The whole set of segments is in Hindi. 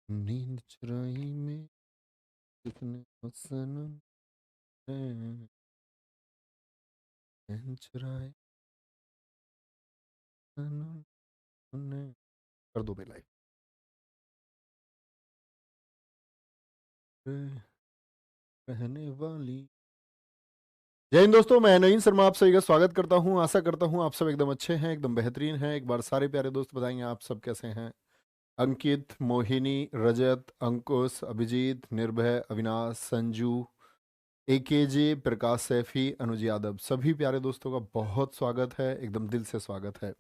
नींद चुराई में किसने ओ सनम ने चैन चुराए सनम ने। कर दो बेलाई रहने वाली। जय हिंद दोस्तों, मैं नईम शर्मा आप सभी का स्वागत करता हूं। आशा करता हूं आप सब एकदम अच्छे हैं, एकदम बेहतरीन हैं। एक बार सारे प्यारे दोस्त बताएंगे आप सब कैसे हैं। अंकित, मोहिनी, रजत, अंकुश, अभिजीत, निर्भय, अविनाश, संजू, एकेजे, प्रकाश सैफी, अनुज यादव, सभी प्यारे दोस्तों का बहुत स्वागत है, एकदम दिल से स्वागत है।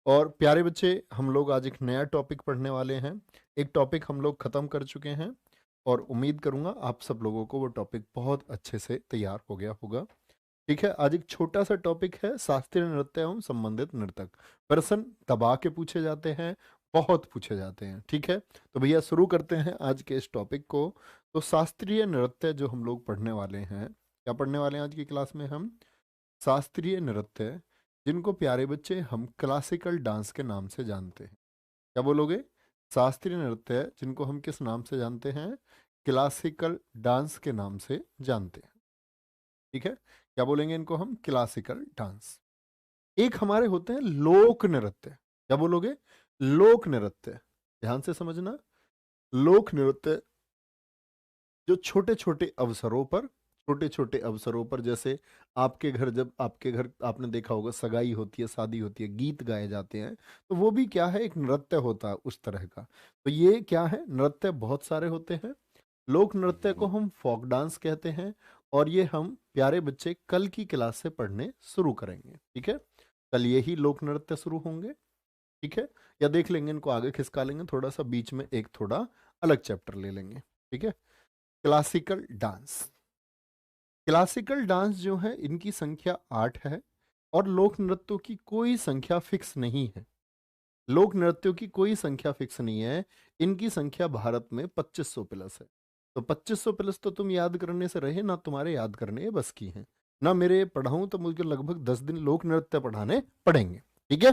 और प्यारे बच्चे, हम लोग आज एक नया टॉपिक पढ़ने वाले हैं। एक टॉपिक हम लोग खत्म कर चुके हैं और उम्मीद करूंगा आप सब लोगों को वो टॉपिक बहुत अच्छे से तैयार हो गया होगा। ठीक है, आज एक छोटा सा टॉपिक है, शास्त्रीय नृत्य एवं संबंधित नर्तक। प्रश्न दबा के पूछे जाते हैं, बहुत पूछे जाते हैं। ठीक है, तो भैया शुरू करते हैं आज के इस टॉपिक को। तो शास्त्रीय नृत्य जो हम लोग पढ़ने वाले हैं, क्या पढ़ने वाले हैं आज की क्लास में हम? शास्त्रीय नृत्य, जिनको प्यारे बच्चे हम क्लासिकल डांस के नाम से जानते हैं। क्या बोलोगे? शास्त्रीय नृत्य जिनको हम किस नाम से जानते हैं? क्लासिकल डांस के नाम से जानते हैं। ठीक है, क्या बोलेंगे इनको हम? Classical dance. एक हमारे होते हैं लोक नृत्य। क्या बोलोगे? लोक नृत्य। ध्यान से समझना, लोक नृत्य जो छोटे छोटे अवसरों पर, छोटे छोटे अवसरों पर, जैसे आपके घर, जब आपके घर आपने देखा होगा सगाई होती है, शादी होती है, गीत गाए जाते हैं, तो वो भी क्या है, एक नृत्य होता है उस तरह का। तो ये क्या है, नृत्य बहुत सारे होते हैं। लोक नृत्य को हम फोक डांस कहते हैं और ये हम प्यारे बच्चे कल की क्लास से पढ़ने शुरू करेंगे। ठीक है, कल यही लोक नृत्य शुरू होंगे। ठीक है, या देख लेंगे इनको आगे खिसका लेंगे थोड़ा सा, बीच में एक थोड़ा अलग चैप्टर ले लेंगे। ठीक है, क्लासिकल डांस। क्लासिकल डांस जो है इनकी संख्या 8 है और लोक नृत्यों की कोई संख्या फिक्स नहीं है। लोक नृत्यों की कोई संख्या फिक्स नहीं है। इनकी संख्या भारत में 2500 प्लस है। तो 2500 प्लस तो तुम याद करने से रहे ना, तुम्हारे याद करने ये बस की हैं ना। मेरे पढ़ाऊं तो मुझे लगभग 10 दिन लोक नृत्य पढ़ाने पड़ेंगे। ठीक है,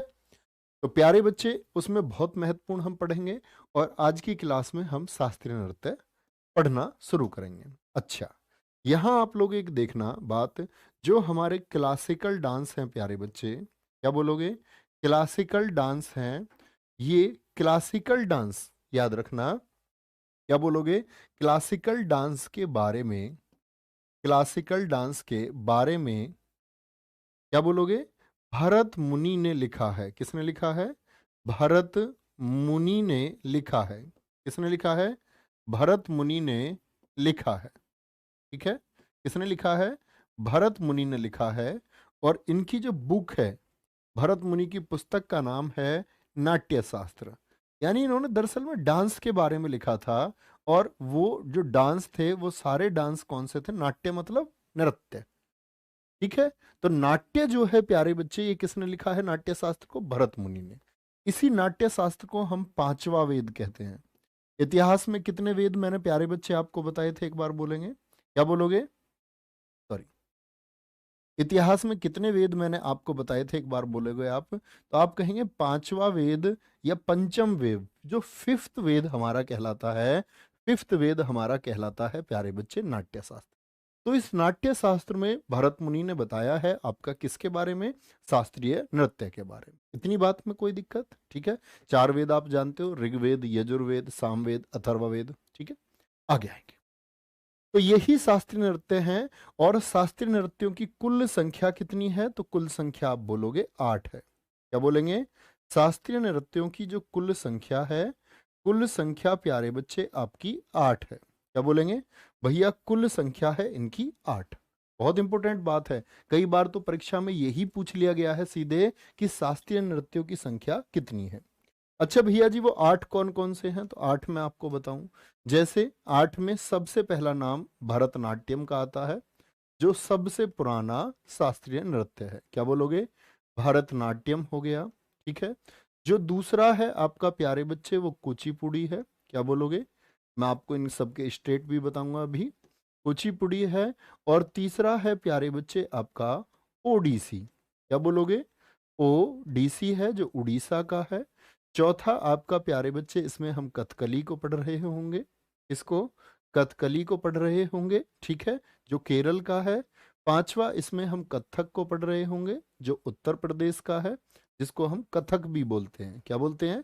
तो प्यारे बच्चे उसमें बहुत महत्वपूर्ण हम पढ़ेंगे और आज की क्लास में हम शास्त्रीय नृत्य पढ़ना शुरू करेंगे। अच्छा, यहाँ आप लोग एक देखना बात, जो हमारे क्लासिकल डांस हैं प्यारे बच्चे, क्या बोलोगे? क्लासिकल डांस हैं ये। क्लासिकल डांस याद रखना, क्या बोलोगे? क्लासिकल डांस के बारे में, क्लासिकल डांस के बारे में क्या बोलोगे? भरत मुनि ने लिखा है। किसने लिखा है? भरत मुनि ने लिखा है। किसने लिखा है? भरत मुनि ने लिखा है। ठीक है, किसने लिखा है? भरत मुनि ने लिखा है। और इनकी जो बुक है, भरत मुनि की पुस्तक का नाम है नाट्य शास्त्र। यानी इन्होंने दरअसल में डांस के बारे में लिखा था। और वो जो डांस थे वो सारे डांस कौन से थे? नाट्य मतलब नृत्य। ठीक है, तो नाट्य जो है प्यारे बच्चे, ये किसने लिखा है नाट्य शास्त्र को? भरत मुनि ने। इसी नाट्य शास्त्र को हम पांचवा वेद कहते हैं। इतिहास में कितने वेद मैंने प्यारे बच्चे आपको बताए थे, एक बार बोलेंगे? क्या बोलोगे? सॉरी, इतिहास में कितने वेद मैंने आपको बताए थे, एक बार बोलोगे आप? तो आप कहेंगे पांचवा वेद या पंचम वेद, जो फिफ्थ वेद हमारा कहलाता है। फिफ्थ वेद हमारा कहलाता है प्यारे बच्चे नाट्य शास्त्र। तो इस नाट्य शास्त्र में भरत मुनि ने बताया है आपका किसके बारे में? शास्त्रीय नृत्य के बारे में। इतनी बात में कोई दिक्कत? ठीक है, चार वेद आप जानते हो, ऋग्वेद, यजुर्वेद, सामवेद, अथर्ववेद। ठीक है, आगे आएंगे। तो यही शास्त्रीय नृत्य हैं। और शास्त्रीय नृत्यों की कुल संख्या कितनी है? तो कुल संख्या आप बोलोगे 8 है। क्या बोलेंगे? शास्त्रीय नृत्यों की जो कुल संख्या है, कुल संख्या प्यारे बच्चे आपकी 8 है। क्या बोलेंगे? भैया कुल संख्या है इनकी 8। बहुत इंपॉर्टेंट बात है, कई बार तो परीक्षा में यही पूछ लिया गया है सीधे कि शास्त्रीय नृत्यों की संख्या कितनी है। अच्छा भैया जी, वो 8 कौन कौन से हैं? तो 8 मैं आपको बताऊं। जैसे 8 में सबसे पहला नाम भरतनाट्यम का आता है, जो सबसे पुराना शास्त्रीय नृत्य है। क्या बोलोगे? भरतनाट्यम हो गया। ठीक है, जो दूसरा है आपका प्यारे बच्चे, वो कुचिपुड़ी है। क्या बोलोगे? मैं आपको इन सबके स्टेट भी बताऊंगा अभी। कुचिपुड़ी है। और तीसरा है प्यारे बच्चे आपका ओडिसी। क्या बोलोगे? ओडिसी है, जो उड़ीसा का है। चौथा आपका प्यारे बच्चे, इसमें हम कथकली को पढ़ रहे होंगे, इसको कथकली को पढ़ रहे होंगे, ठीक है, जो केरल का है। पांचवा इसमें हम कथक को पढ़ रहे होंगे, जो उत्तर प्रदेश का है, जिसको हम कथक भी बोलते हैं। क्या बोलते हैं?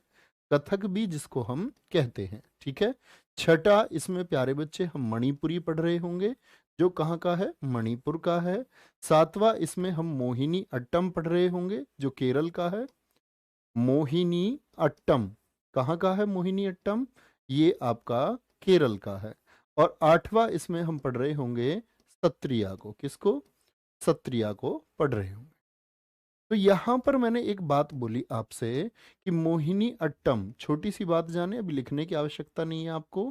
कथक भी, जिसको हम कहते हैं, ठीक है। छठा इसमें प्यारे बच्चे हम मणिपुरी पढ़ रहे होंगे, जो कहाँ का है? मणिपुर का है। सातवां इसमें हम मोहिनी अट्टम पढ़ रहे होंगे, जो केरल का है। मोहिनी अट्टम कहाँ का है? मोहिनी अट्टम ये आपका केरल का है। और आठवां इसमें हम पढ़ रहे होंगे सत्रिया को। किसको? सत्रिया को पढ़ रहे होंगे। तो यहां पर मैंने एक बात बोली आपसे कि मोहिनी अट्टम, छोटी सी बात जाने, अभी लिखने की आवश्यकता नहीं है आपको,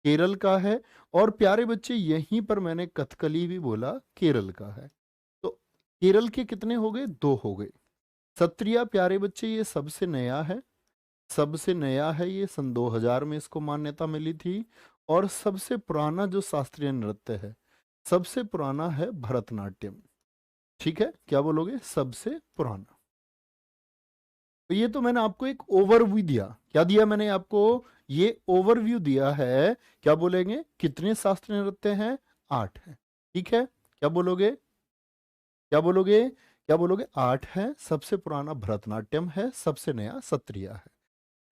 केरल का है। और प्यारे बच्चे यहीं पर मैंने कथकली भी बोला केरल का है। तो केरल के कितने हो गए? दो हो गए। सत्रिया प्यारे बच्चे ये सबसे नया है, सबसे नया है, ये सन 2000 में इसको मान्यता मिली थी। और सबसे पुराना जो शास्त्रीय नृत्य है, सबसे पुराना है भरतनाट्यम। ठीक है, क्या बोलोगे? सबसे पुराना। तो ये तो मैंने आपको एक ओवरव्यू दिया। क्या दिया मैंने आपको? ये ओवरव्यू दिया है। क्या बोलेंगे? कितने शास्त्रीय नृत्य हैं? 8 है। ठीक है, क्या बोलोगे? क्या बोलोगे? क्या बोलोगे? 8 है। सबसे पुराना भरतनाट्यम है, सबसे नया सत्रिया है।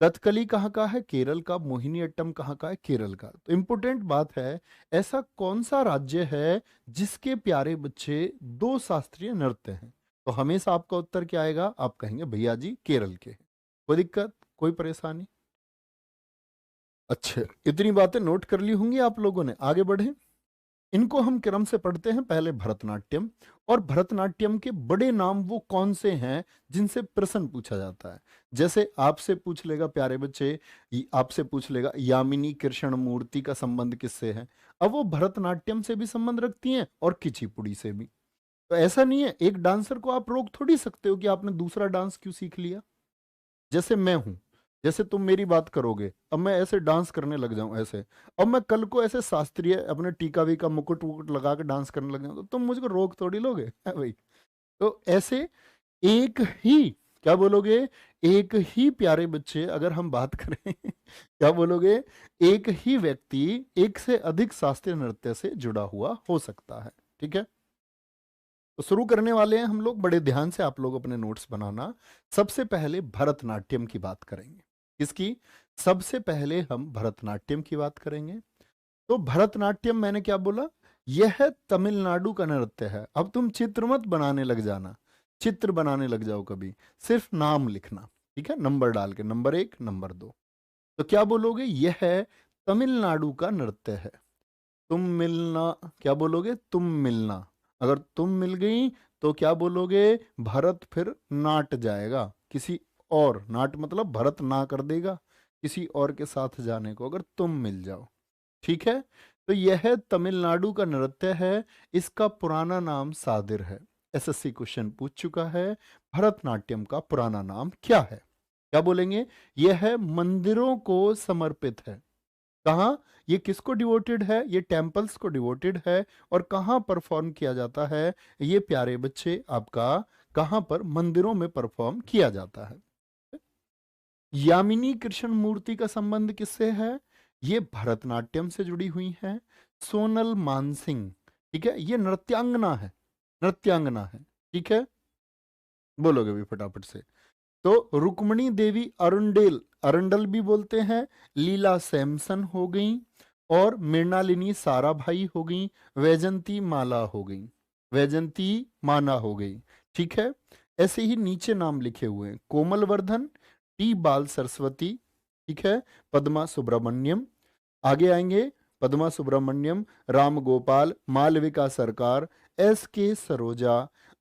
कथकली कहाँ का है? केरल का। मोहिनी अट्टम कहाँ का है? केरल का। तो इंपॉर्टेंट बात है, ऐसा कौन सा राज्य है जिसके प्यारे बच्चे दो शास्त्रीय नृत्य हैं? तो हमेशा आपका उत्तर क्या आएगा? आप कहेंगे भैया जी केरल के। कोई दिक्कत, कोई परेशानी? अच्छे, इतनी बातें नोट कर ली होंगी आप लोगों ने। आगे बढ़े, इनको हम क्रम से पढ़ते हैं। पहले भरतनाट्यम। और भरतनाट्यम के बड़े नाम वो कौन से हैं जिनसे प्रश्न पूछा जाता है? जैसे आपसे पूछ लेगा प्यारे बच्चे, आपसे पूछ लेगा यामिनी कृष्ण मूर्ति का संबंध किससे है? अब वो भरतनाट्यम से भी संबंध रखती हैं और कुचिपुड़ी से भी। तो ऐसा नहीं है, एक डांसर को आप रोक थोड़ी सकते हो कि आपने दूसरा डांस क्यों सीख लिया। जैसे मैं हूं, जैसे तुम मेरी बात करोगे, अब मैं ऐसे डांस करने लग जाऊं ऐसे, अब मैं कल को ऐसे शास्त्रीय अपने टीका वीका मुकुट वुकुट लगा के डांस करने लग जाऊं, तो तुम मुझको रोक थोड़ी लोगे है भाई। तो ऐसे एक ही, क्या बोलोगे? एक ही प्यारे बच्चे, अगर हम बात करें क्या बोलोगे? एक ही व्यक्ति एक से अधिक शास्त्रीय नृत्य से जुड़ा हुआ हो सकता है। ठीक है, तो शुरू करने वाले हैं हम लोग। बड़े ध्यान से आप लोग अपने नोट्स बनाना। सबसे पहले भरतनाट्यम की बात करेंगे। किसकी? सबसे पहले हम भरतनाट्यम की बात करेंगे। तो भरतनाट्यम मैंने क्या बोला? यह तमिलनाडु का नृत्य है। अब तुम चित्र मत बनाने लग जाना, चित्र बनाने लग जाओ कभी, सिर्फ नाम लिखना। ठीक है, नंबर डाल के, नंबर 1 नंबर 2। तो क्या बोलोगे? यह तमिलनाडु का नृत्य है। तुम मिलना, क्या बोलोगे? तुम मिलना। अगर तुम मिल गई तो क्या बोलोगे? भरत फिर नाट जाएगा किसी और, नाट मतलब भरत ना कर देगा किसी और के साथ जाने को, अगर तुम मिल जाओ। ठीक है, तो यह तमिलनाडु का नृत्य है। इसका पुराना नाम सादिर है। एसएससी क्वेश्चन पूछ चुका है, भरतनाट्यम का पुराना नाम क्या है? क्या बोलेंगे? यह मंदिरों को समर्पित है। कहाँ? ये किसको डिवोटेड है? ये टेम्पल्स को डिवोटेड है। और कहाँ परफॉर्म किया जाता है? ये प्यारे बच्चे आपका कहाँ पर? मंदिरों में परफॉर्म किया जाता है। यामिनी कृष्ण मूर्ति का संबंध किससे है? ये भरतनाट्यम से जुड़ी हुई है। सोनल मानसिंह, ठीक है, ये नृत्यांगना है, नृत्यांगना है। ठीक है, बोलोगे भी फटाफट से। तो रुक्मणी देवी अरुंडेल, अरुंडल भी बोलते हैं, लीला सैमसन हो गई, और मृणालिनी साराभाई हो गई, वैजंती माला हो गई, वैजंती माना हो गई। ठीक है, ऐसे ही नीचे नाम लिखे हुए हैं, कोमल वर्धन, टी बाल सरस्वती, ठीक है, पद्मा सुब्रमण्यम, आगे आएंगे, पद्मा सुब्रमण्यम, राम गोपाल, मालविका सरकार, एस के सरोजा,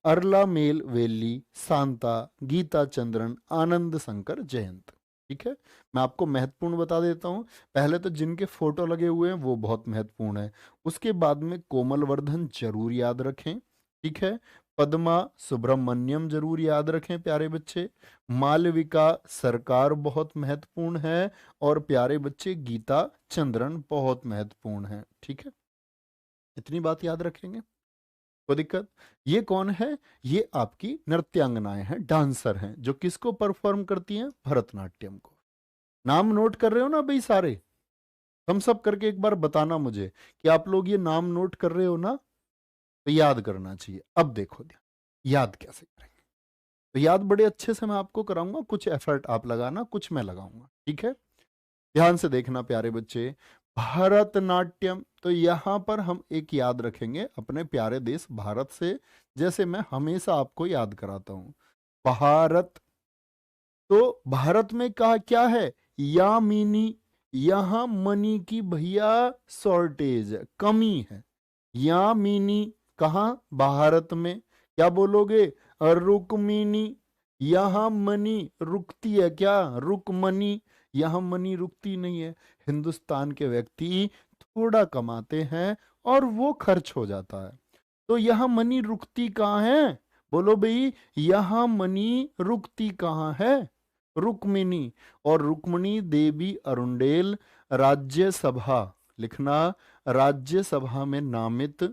अरला मेल वेली, शांता, गीता चंद्रन, आनंद शंकर जयंत। ठीक है, मैं आपको महत्वपूर्ण बता देता हूं। पहले तो जिनके फोटो लगे हुए हैं वो बहुत महत्वपूर्ण है। उसके बाद में कोमल वर्धन जरूर याद रखें। ठीक है, पद्मा सुब्रमण्यम जरूर याद रखें प्यारे बच्चे। मालविका सरकार बहुत महत्वपूर्ण है। और प्यारे बच्चे गीता चंद्रन बहुत महत्वपूर्ण है। ठीक है, इतनी बात याद रखेंगे। कोई दिक्कत? ये कौन है? ये आपकी नृत्यांगनाएं हैं, डांसर हैं, जो किसको परफॉर्म करती हैं? भरतनाट्यम को। नाम नोट कर रहे हो ना भाई सारे? हम सब करके एक बार बताना मुझे कि आप लोग ये नाम नोट कर रहे हो ना, तो याद करना चाहिए। अब देखो ध्यान, याद कैसे करेंगे? तो याद बड़े अच्छे से मैं आपको कराऊंगा, कुछ एफर्ट आप लगाना, कुछ मैं लगाऊंगा, ठीक है? ध्यान से देखना प्यारे बच्चे। भरतनाट्यम, तो यहां पर हम एक याद रखेंगे अपने प्यारे देश भारत से, जैसे मैं हमेशा आपको याद कराता हूं। भारत, तो भारत में कहा क्या है? यामिनी, यहां मनी की भैया शॉर्टेज है, कमी है। यामिनी कहा? भारत में। क्या बोलोगे? रुक्मिनी, यहां मनी रुकती है क्या? रुकमनी, यहां मनी रुकती नहीं है। हिंदुस्तान के व्यक्ति थोड़ा कमाते हैं और वो खर्च हो जाता है, तो यहां मनी रुकती कहाँ है? बोलो भाई, यहां मनी रुकती कहाँ है? रुक्मिनी। और रुक्मिणी देवी अरुंडेल राज्यसभा, लिखना, राज्यसभा में नामित,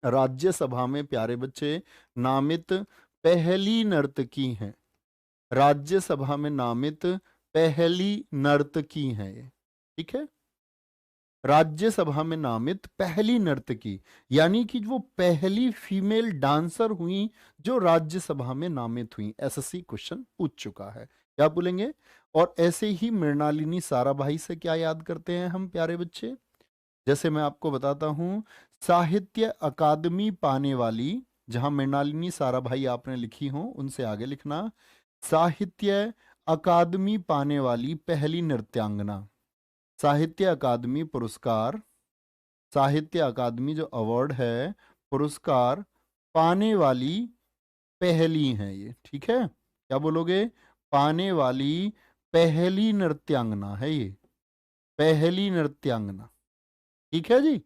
राज्यसभा में प्यारे बच्चे नामित पहली नर्तकी हैं। राज्यसभा में नामित पहली नर्तकी हैं ये, ठीक है? राज्यसभा में नामित पहली नर्तकी, यानी कि वो पहली फीमेल डांसर हुई जो राज्यसभा में नामित हुई। एसएससी क्वेश्चन पूछ चुका है, क्या बोलेंगे? और ऐसे ही मृणालिनी साराभाई से क्या याद करते हैं हम प्यारे बच्चे? जैसे मैं आपको बताता हूं, साहित्य अकादमी पाने वाली, जहां मृणालिनी साराभाई आपने लिखी हो उनसे आगे लिखना, साहित्य अकादमी पाने वाली पहली नृत्यांगना। साहित्य अकादमी पुरस्कार, साहित्य अकादमी जो अवार्ड है, पुरस्कार पाने वाली पहली है ये, ठीक है? क्या बोलोगे? पाने वाली पहली नृत्यांगना है ये, पहली नृत्यांगना, ठीक है जी?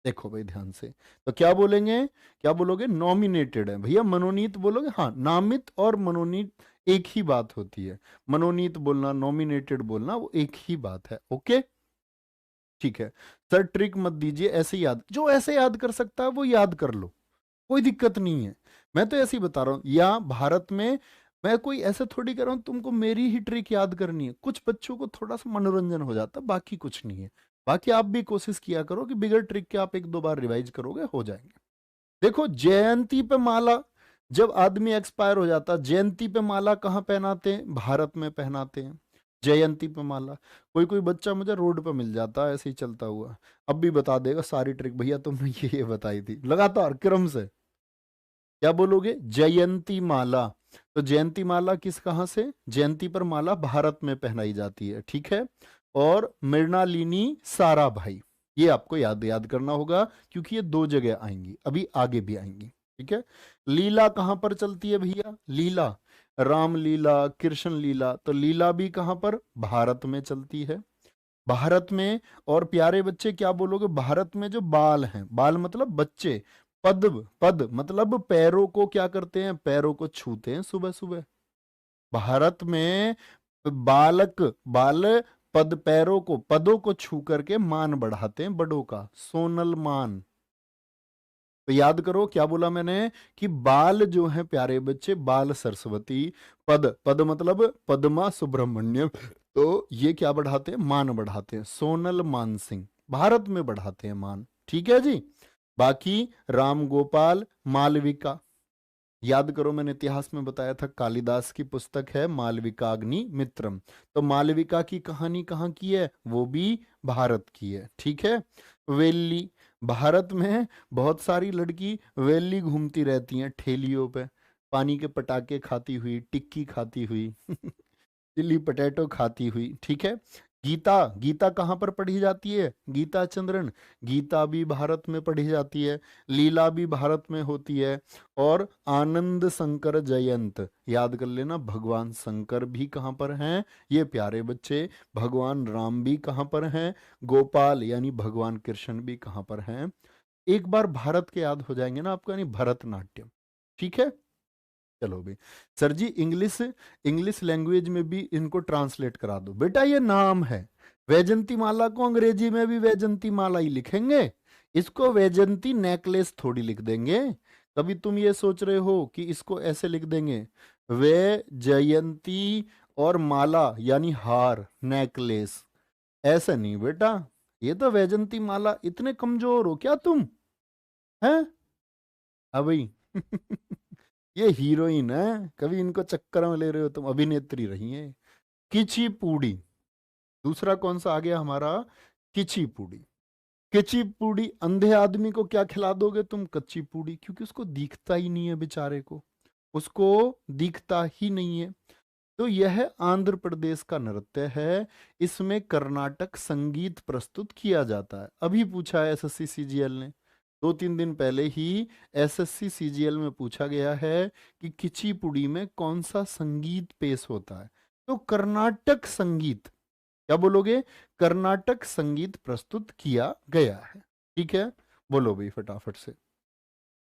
देखो भाई ध्यान से, तो क्या बोलेंगे? क्या बोलोगे? नॉमिनेटेड है भैया, मनोनीत बोलोगे? हाँ, नामित और मनोनीत एक ही बात होती है। मनोनीत बोलना, नॉमिनेटेड बोलना, वो एक ही बात है। ओके, ठीक है सर, ट्रिक मत दीजिए, ऐसे याद, जो ऐसे याद कर सकता है वो याद कर लो, कोई दिक्कत नहीं है। मैं तो ऐसे ही बता रहा हूं, या भारत में मैं कोई ऐसे थोड़ी कर रहा हूं तुमको मेरी ही ट्रिक याद करनी है। कुछ बच्चों को थोड़ा सा मनोरंजन हो जाता है, बाकी कुछ नहीं है। बाकी आप भी कोशिश किया करो कि बिगड़ ट्रिक के आप एक दो बार रिवाइज करोगे, हो जाएंगे। देखो, जयंती पे माला, जब आदमी एक्सपायर हो जाता, जयंती पे माला कहाँ पहनाते हैं? भारत में पहनाते हैं जयंती पे माला। कोई कोई बच्चा मुझे रोड पे मिल जाता है ऐसे ही चलता हुआ, अब भी बता देगा सारी ट्रिक, भैया तुमने ये बताई थी, लगातार क्रम से। क्या बोलोगे? जयंती माला। तो जयंती माला किस, कहां से? जयंती पर माला भारत में पहनाई जाती है, ठीक है? और मृणालिनी साराभाई, ये आपको याद याद करना होगा, क्योंकि ये दो जगह आएंगी, अभी आगे भी आएंगी, ठीक है? लीला कहां पर चलती है भैया? लीला, रामलीला, कृष्ण लीला, तो लीला भी कहां पर? भारत में चलती है, भारत में। और प्यारे बच्चे क्या बोलोगे? भारत में जो बाल हैं, बाल मतलब बच्चे, पद, पद मतलब पैरों को क्या करते हैं? पैरों को छूते हैं सुबह सुबह। भारत में बालक, बाल पद, पैरों को, पदों को छू करके मान बढ़ाते हैं बड़ों का, सोनल मान। तो याद करो क्या बोला मैंने, कि बाल जो है प्यारे बच्चे, बाल सरस्वती, पद, पद मतलब पद्मा सुब्रमण्यम, तो ये क्या बढ़ाते हैं? मान बढ़ाते हैं, सोनल मान सिंह भारत में बढ़ाते हैं मान, ठीक है जी? बाकी राम गोपाल, मालविका, याद करो मैंने इतिहास में बताया था, कालिदास की पुस्तक है मालविकाग्नि मित्रम, तो मालविका की कहानी कहाँ की है? वो भी भारत की है, ठीक है? वेली, भारत में बहुत सारी लड़की वेली घूमती रहती हैं ठेलियों पे, पानी के पटाखे खाती हुई, टिक्की खाती हुई चिल्ली पटेटो खाती हुई, ठीक है? गीता, गीता कहाँ पर पढ़ी जाती है? गीता चंद्रन, गीता भी भारत में पढ़ी जाती है, लीला भी भारत में होती है। और आनंद शंकर जयंत, याद कर लेना, भगवान शंकर भी कहाँ पर हैं? ये प्यारे बच्चे, भगवान राम भी कहाँ पर हैं? गोपाल यानी भगवान कृष्ण भी कहाँ पर हैं? एक बार भारत के याद हो जाएंगे ना आपको, यानी भरतनाट्यम, ठीक है? चलो भाई, सर जी इंग्लिश, इंग्लिश लैंग्वेज में भी इनको ट्रांसलेट करा दो। बेटा ये नाम है, वैजंती माला को अंग्रेजी में भी वैजंती माला ही लिखेंगे, इसको वैजयंती नेकलेस थोड़ी लिख देंगे। कभी तुम ये सोच रहे हो कि इसको ऐसे लिख देंगे, वैजयंती और माला यानी हार, नेकलेस, ऐसे नहीं बेटा। ये तो वैजयंती माला। इतने कमजोर हो क्या तुम, हैं? हाँ भाई। ये हीरोइन है, कभी इनको चक्कर में ले रहे हो तुम, अभिनेत्री रही है। किचिपूड़ी। दूसरा कौन सा आ गया हमारा, किचिपूड़ी। किचिपूड़ी, अंधे आदमी को क्या खिला दोगे तुम, कच्ची पूड़ी, क्योंकि उसको दिखता ही नहीं है बेचारे को, उसको दिखता ही नहीं है। तो यह आंध्र प्रदेश का नृत्य है। इसमें कर्नाटक संगीत प्रस्तुत किया जाता है। अभी पूछा है एसएससी सीजीएल ने, 2-3 दिन पहले ही एसएससी सीजीएल में पूछा गया है कि किचिपुड़ी में कौन सा संगीत पेश होता है। तो कर्नाटक संगीत, क्या बोलोगे, कर्नाटक संगीत प्रस्तुत किया गया है। ठीक है, बोलो भाई फटाफट से,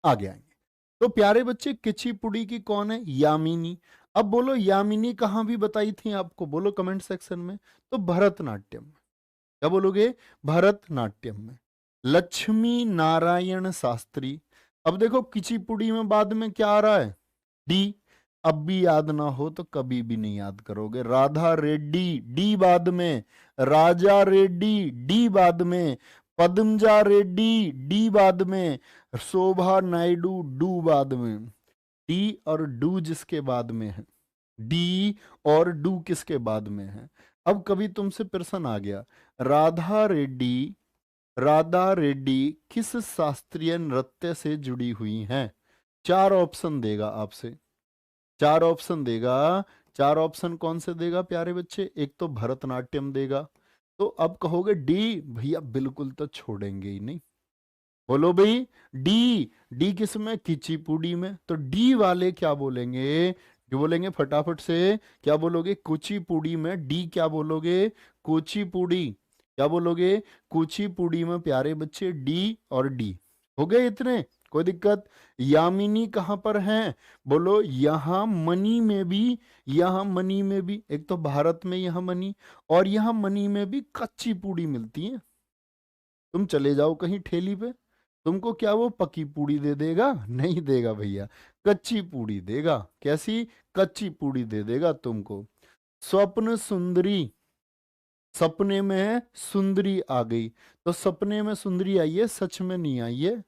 आगे आएंगे। तो प्यारे बच्चे, किचिपुड़ी की कौन है, यामिनी। अब बोलो यामिनी कहाँ भी बताई थी आपको, बोलो कमेंट सेक्शन में। तो भरतनाट्यम में। क्या बोलोगे, भरतनाट्यम में। लक्ष्मी नारायण शास्त्री। अब देखो किचिपुड़ी में बाद में क्या आ रहा है, डी। अब भी याद ना हो तो कभी भी नहीं याद करोगे। राधा रेड्डी, डी बाद में। राजा रेड्डी, डी बाद में। पद्मजा रेड्डी, डी बाद में। शोभा नायडू, डू बाद में। डी और डू जिसके बाद में है, डी और डू किसके बाद में है। अब कभी तुमसे प्रश्न आ गया, राधा रेड्डी, राधा रेड्डी किस शास्त्रीय नृत्य से जुड़ी हुई हैं? 4 ऑप्शन देगा आपसे, 4 ऑप्शन देगा। 4 ऑप्शन कौन से देगा प्यारे बच्चे, एक तो भरतनाट्यम देगा। तो अब कहोगे डी, भैया बिल्कुल तो छोड़ेंगे ही नहीं। बोलो भाई, डी। डी किस में, किचिपुड़ी में। तो डी वाले क्या बोलेंगे, जो बोलेंगे फटाफट से, क्या बोलोगे, कुचिपुड़ी में। डी क्या बोलोगे, कुचिपुड़ी। क्या बोलोगे, कुचिपुड़ी में प्यारे बच्चे, डी और डी। हो गए इतने, कोई दिक्कत। यामिनी कहां पर है, बोलो यहां मनी में भी, यहां मनी में भी। एक तो भारत में यहां मनी, और यहां मनी में भी कच्ची पूड़ी मिलती है। तुम चले जाओ कहीं ठेली पे, तुमको क्या वो पकी पूड़ी दे देगा, नहीं देगा भैया, कच्ची पूड़ी देगा। कैसी, कच्ची पूड़ी दे देगा तुमको। स्वप्न सुंदरी, सपने में सुंदरी आ गई। तो सपने में सुंदरी आई है, सच में नहीं आई है।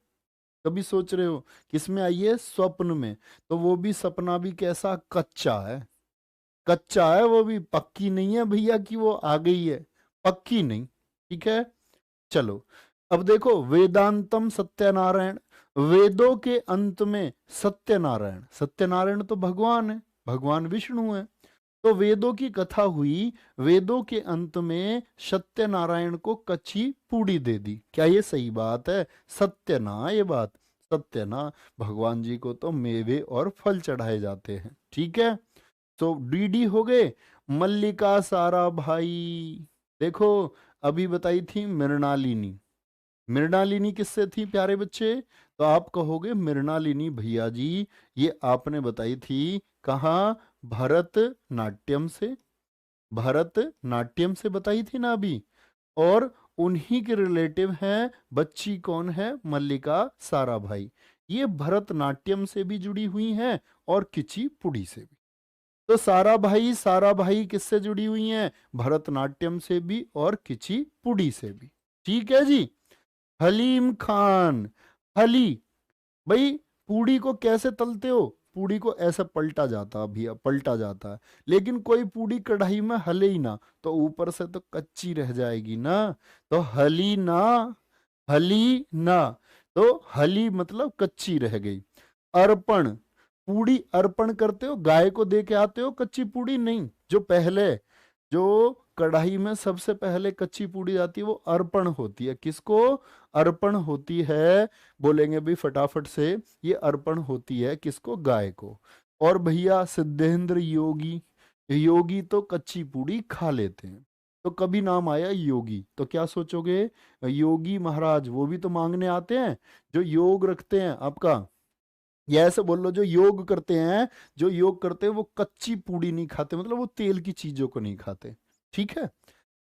कभी सोच रहे हो किस में आई है, स्वप्न में। तो वो भी सपना भी कैसा, कच्चा है। कच्चा है वो भी, पक्की नहीं है भैया कि वो आ गई है, पक्की नहीं। ठीक है, चलो। अब देखो वेदांतम सत्यनारायण, वेदों के अंत में सत्यनारायण। सत्यनारायण तो भगवान है, भगवान विष्णु है। तो वेदों की कथा हुई, वेदों के अंत में सत्यनारायण को कच्ची पूड़ी दे दी। क्या ये सही बात है, सत्य ना ये बात, सत्य ना। भगवान जी को तो मेवे और फल चढ़ाए जाते हैं। ठीक है, तो डीडी हो गए। मल्लिका सारा भाई, देखो अभी बताई थी मृणालिनी। मृणालिनी किससे थी प्यारे बच्चे, तो आप कहोगे मृणालिनी भैया जी ये आपने बताई थी कहाँ, भरतनाट्यम से। भरतनाट्यम से बताई थी ना अभी। और उन्हीं के रिलेटिव हैं बच्ची, कौन है, मल्लिका साराभाई। ये भरतनाट्यम से भी जुड़ी हुई हैं और किचिपुड़ी से भी। तो सारा भाई किससे जुड़ी हुई हैं, भरतनाट्यम से भी और किचिपुड़ी से भी। ठीक है जी। हलीम खान, हली, भाई पूड़ी को कैसे तलते हो, पूड़ी को ऐसे पलटा जाता भैया, पलटा जाता है। लेकिन कोई पूड़ी कढ़ाई में हले ही ना, तो ऊपर से तो कच्ची रह जाएगी ना। तो हली ना, हली ना। तो हली मतलब कच्ची रह गई। अर्पण, पूड़ी अर्पण करते हो, गाय को दे के आते हो, कच्ची पूड़ी नहीं। जो पहले, जो कढ़ाई में सबसे पहले कच्ची पूड़ी आती है वो अर्पण होती है। किसको, अर्पण होती है, बोलेंगे भी फटाफट से, ये अर्पण होती है किसको, गाय को। और भैया सिद्धेंद्र योगी, योगी तो कच्ची पूड़ी खा लेते हैं। तो कभी नाम आया योगी तो क्या सोचोगे, योगी महाराज वो भी तो मांगने आते हैं, जो योग रखते हैं आपका। या ऐसे बोल लो, जो योग करते हैं, जो योग करते हैं वो कच्ची पूड़ी नहीं खाते, मतलब वो तेल की चीजों को नहीं खाते। ठीक है,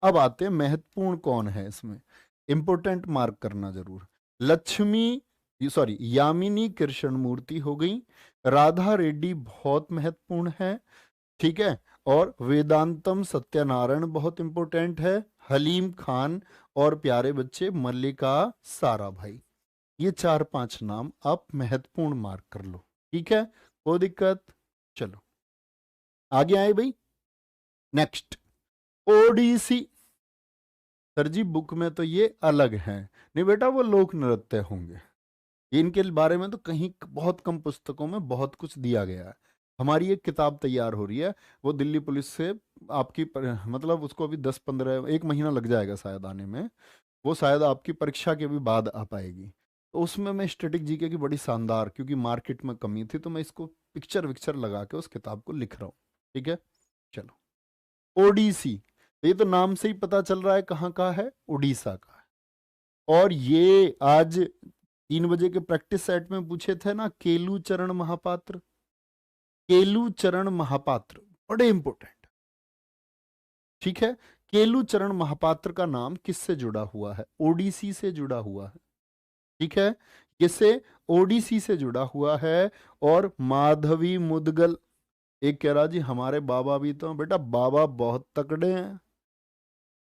अब आते हैं महत्वपूर्ण कौन है इसमें, इंपोर्टेंट मार्क करना जरूर। लक्ष्मी, सॉरी, यामिनी कृष्ण मूर्ति हो गई। राधा रेड्डी बहुत महत्वपूर्ण है, ठीक है। और वेदांतम सत्यनारायण बहुत इंपॉर्टेंट है। हलीम खान और प्यारे बच्चे मल्लिका साराभाई, ये 4-5 नाम आप महत्वपूर्ण मार्क कर लो, ठीक है, कोई दिक्कत। चलो आगे आए भाई। नेक्स्ट, ओडिसी। सर जी बुक में तो ये अलग है। नहीं बेटा, वो लोक नृत्य होंगे। ये इनके बारे में तो कहीं बहुत कम पुस्तकों में बहुत कुछ दिया गया है। हमारी एक किताब तैयार हो रही है, वो दिल्ली पुलिस से आपकी मतलब उसको अभी 10-15 एक महीना लग जाएगा शायद आने में। वो शायद आपकी परीक्षा के भी बाद आ पाएगी। तो उसमें मैं स्टैटिक जीके की बड़ी शानदार, क्योंकि मार्केट में कमी थी तो मैं इसको पिक्चर विक्चर लगा के उस किताब को लिख रहा हूँ, ठीक है। चलो, ओडिसी, ये तो नाम से ही पता चल रहा है कहाँ का है, उड़ीसा का है। और ये आज 3 बजे के प्रैक्टिस सेट में पूछे थे ना, केलू चरण महापात्र। केलू चरण महापात्र बड़े इंपॉर्टेंट, ठीक है। केलू चरण महापात्र का नाम किससे जुड़ा हुआ है? ओडिसी से जुड़ा हुआ है, ठीक है। किससे? ओडिसी से जुड़ा हुआ है। और माधवी मुदगल, एक कह रहा जी हमारे बाबा भी तो, बेटा बाबा बहुत तकड़े हैं,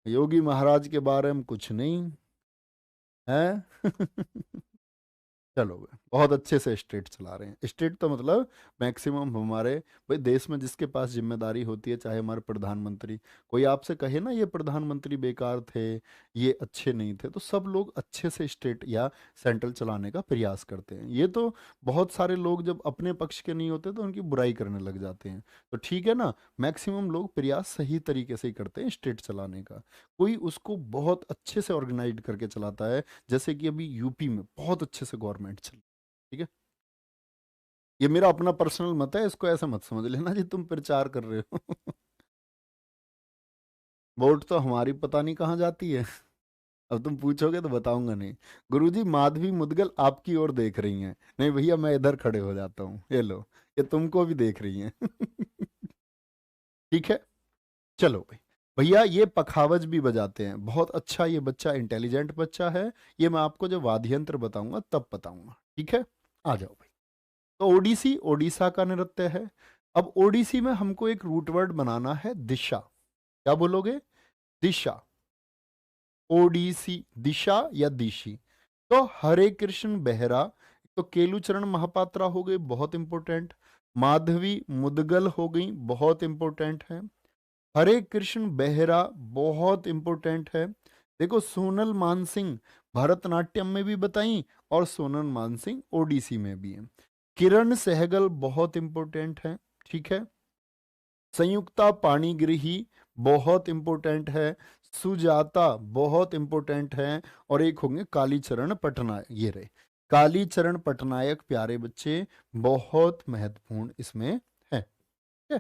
योगी महाराज के बारे में कुछ नहीं है। चलो बे, बहुत अच्छे से स्टेट चला रहे हैं। स्टेट तो मतलब मैक्सिमम हमारे भाई देश में जिसके पास जिम्मेदारी होती है, चाहे हमारे प्रधानमंत्री, कोई आपसे कहे ना ये प्रधानमंत्री बेकार थे, ये अच्छे नहीं थे, तो सब लोग अच्छे से स्टेट या सेंट्रल चलाने का प्रयास करते हैं। ये तो बहुत सारे लोग जब अपने पक्ष के नहीं होते तो उनकी बुराई करने लग जाते हैं। तो ठीक है ना, मैक्सिमम लोग प्रयास सही तरीके से ही करते हैं स्टेट चलाने का। कोई उसको बहुत अच्छे से ऑर्गेनाइज करके चलाता है, जैसे कि अभी यूपी में बहुत अच्छे से गवर्नमेंट चल, ठीक है। ये मेरा अपना पर्सनल मत है, इसको ऐसा मत समझ लेना जी तुम प्रचार कर रहे हो। वोट तो हमारी पता नहीं कहाँ जाती है। अब तुम पूछोगे तो बताऊंगा नहीं। गुरुजी माधवी मुदगल आपकी ओर देख रही हैं। नहीं भैया, मैं इधर खड़े हो जाता हूँ, ये लो, ये तुमको भी देख रही हैं। ठीक है, चलो भाई। भैया ये पखावज भी बजाते हैं, बहुत अच्छा, ये बच्चा इंटेलिजेंट बच्चा है। ये मैं आपको जब वाद्य यंत्र बताऊंगा तब बताऊंगा, ठीक है। आ जाओ भाई। तो ओडिसी ओडिशा का नृत्य है। अब ओडिसी में हमको एक रूट वर्ड बनाना है, दिशा। क्या बोलोगे? दिशा। ओडिसी, दिशा या दिशी। तो हरे कृष्ण बेहरा, तो केलुचरण महापात्रा हो गए, बहुत इंपॉर्टेंट। माधवी मुदगल हो गई, बहुत इंपॉर्टेंट है। हरे कृष्ण बेहरा बहुत इंपॉर्टेंट है। देखो सोनल मानसिंह भरतनाट्यम में भी बताई, और सोनल मानसिंह ओडिसी में भी है। किरण सहगल बहुत इंपॉर्टेंट है, ठीक है। संयुक्ता पाणिग्रही बहुत इंपॉर्टेंट है। सुजाता बहुत इंपॉर्टेंट है। और एक होंगे कालीचरण पटनायक, ये रहे कालीचरण पटनायक, प्यारे बच्चे बहुत महत्वपूर्ण इसमें है, ठीक है?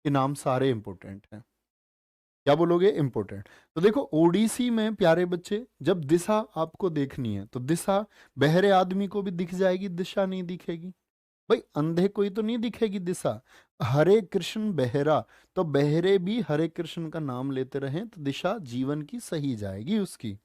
ये नाम सारे इंपॉर्टेंट हैं। क्या बोलोगे? इंपॉर्टेंट। तो देखो ओडिसी में प्यारे बच्चे, जब दिशा आपको देखनी है तो दिशा बहरे आदमी को भी दिख जाएगी, दिशा नहीं दिखेगी। भाई अंधे कोई तो नहीं दिखेगी दिशा। हरे कृष्ण बहरा, तो बहरे भी हरे कृष्ण का नाम लेते रहें तो दिशा जीवन की सही जाएगी उसकी।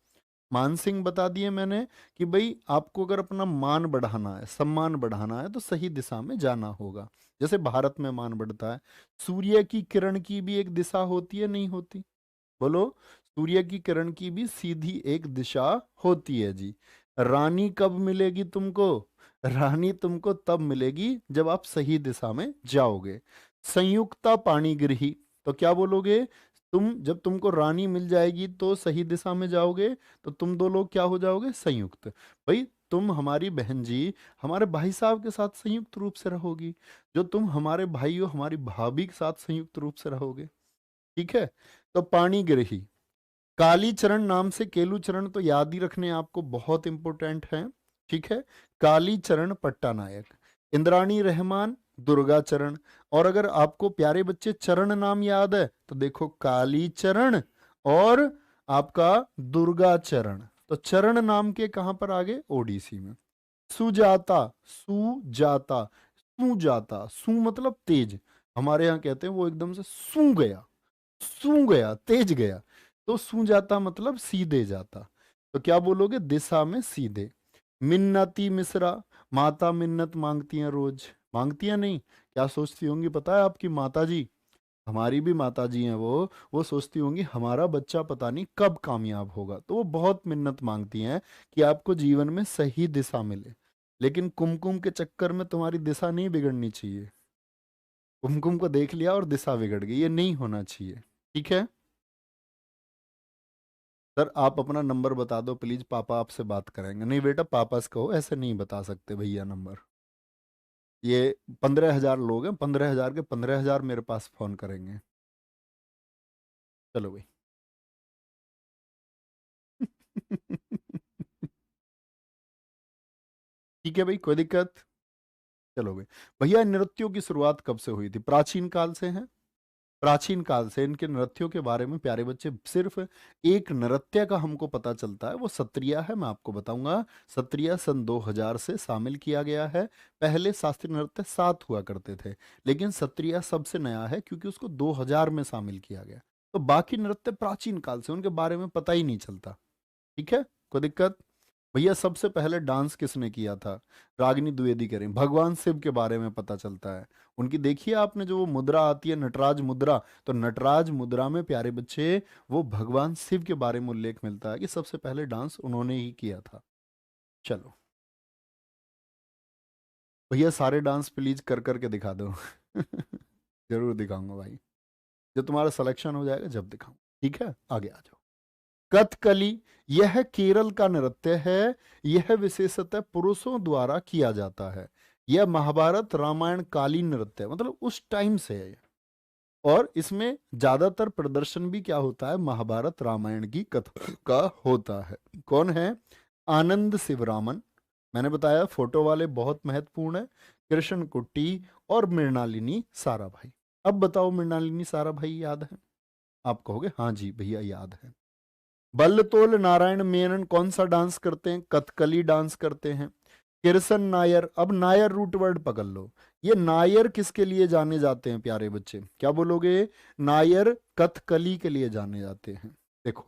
मान सिंह बता दिए मैंने कि भाई आपको अगर अपना मान बढ़ाना है, सम्मान बढ़ाना है, तो सही दिशा में जाना होगा। जैसे भारत में मान बढ़ता है, सूर्य की किरण की भी एक दिशा होती है, नहीं होती? बोलो। सूर्य की किरण की भी सीधी एक दिशा होती है जी। रानी कब मिलेगी तुमको? रानी तुमको तब मिलेगी जब आप सही दिशा में जाओगे। संयुक्ता पाणिग्रही, तो क्या बोलोगे? तुम जब तुमको रानी मिल जाएगी तो सही दिशा में जाओगे, तो तुम दो लोग क्या हो जाओगे? संयुक्त। भाई तुम हमारी बहन जी, हमारे भाई साहब के साथ संयुक्त रूप से रहोगी, जो तुम हमारे भाई हो हमारी भाभी के साथ संयुक्त रूप से रहोगे, ठीक है। तो पाणिग्रही। कालीचरण नाम से केलुचरण तो याद ही रखने आपको, बहुत इंपॉर्टेंट है, ठीक है। कालीचरण पट्टानायक। इंद्राणी रहमान, दुर्गा चरण। और अगर आपको प्यारे बच्चे चरण नाम याद है तो देखो कालीचरण और आपका दुर्गा चरण। तो चरण नाम के कहां पर आगे? ओडिसी में। सुजाता, सुजाता, सुजाता, सु मतलब तेज। हमारे यहाँ कहते हैं वो एकदम से सू गया, सू गया, तेज गया। तो सू जाता मतलब सीधे जाता। तो क्या बोलोगे? दिशा में सीधे। मिन्नती मिश्रा, माता मिन्नत मांगती हैं रोज, मांगती हैं नहीं, क्या सोचती होंगी पता है आपकी माता जी? हमारी भी माता जी हैं वो सोचती होंगी हमारा बच्चा पता नहीं कब कामयाब होगा, तो वो बहुत मिन्नत मांगती हैं कि आपको जीवन में सही दिशा मिले। लेकिन कुमकुम के चक्कर में तुम्हारी दिशा नहीं बिगड़नी चाहिए। कुमकुम को देख लिया और दिशा बिगड़ गई, ये नहीं होना चाहिए। ठीक है सर, आप अपना नंबर बता दो प्लीज, पापा आपसे बात करेंगे। नहीं बेटा, पापा से कहो, ऐसे नहीं बता सकते भैया नंबर। ये 15,000 लोग हैं, 15,000 के 15,000 मेरे पास फोन करेंगे। चलो भाई। ठीक है भाई, कोई दिक्कत? चलो भाई। भैया, इन नृत्यों की शुरुआत कब से हुई थी? प्राचीन काल से है। प्राचीन काल से इनके नृत्यों के बारे में प्यारे बच्चे, सिर्फ एक नृत्य का हमको पता चलता है, वो सत्रिया है। मैं आपको बताऊंगा। सत्रिया सन 2000 से शामिल किया गया है। पहले शास्त्रीय नृत्य 7 हुआ करते थे, लेकिन सत्रिया सबसे नया है क्योंकि उसको 2000 में शामिल किया गया। तो बाकी नृत्य प्राचीन काल से, उनके बारे में पता ही नहीं चलता। ठीक है, कोई दिक्कत? भैया, सबसे पहले डांस किसने किया था? रागिनी द्विवेदी करें, भगवान शिव के बारे में पता चलता है। उनकी देखिए आपने, जो वो मुद्रा आती है नटराज मुद्रा, तो नटराज मुद्रा में प्यारे बच्चे वो भगवान शिव के बारे में उल्लेख मिलता है कि सबसे पहले डांस उन्होंने ही किया था। चलो भैया, सारे डांस प्लीज कर करके दिखा दो। जरूर दिखाऊंगा भाई, जब तुम्हारा सिलेक्शन हो जाएगा जब दिखाऊं। ठीक है, आगे आ जाओ। कथकली, यह केरल का नृत्य है। यह विशेषतः पुरुषों द्वारा किया जाता है। यह महाभारत रामायण कालीन नृत्य है, मतलब उस टाइम से है। और इसमें ज्यादातर प्रदर्शन भी क्या होता है, महाभारत रामायण की कथा का होता है। कौन है? आनंद शिवरामन। मैंने बताया फोटो वाले बहुत महत्वपूर्ण है। कृष्ण कुट्टी और मृणालिनी साराभाई। अब बताओ, मृणालिनी साराभाई याद है? आप कहोगे हाँ जी भैया याद है। बल्लतोल नारायण मेनन कौन सा डांस करते हैं? कथकली डांस करते हैं। किरसन नायर, अब नायर रूट वर्ड पकड़ लो। ये नायर किसके लिए जाने जाते हैं प्यारे बच्चे, क्या बोलोगे? नायर कथकली के लिए जाने जाते हैं। देखो,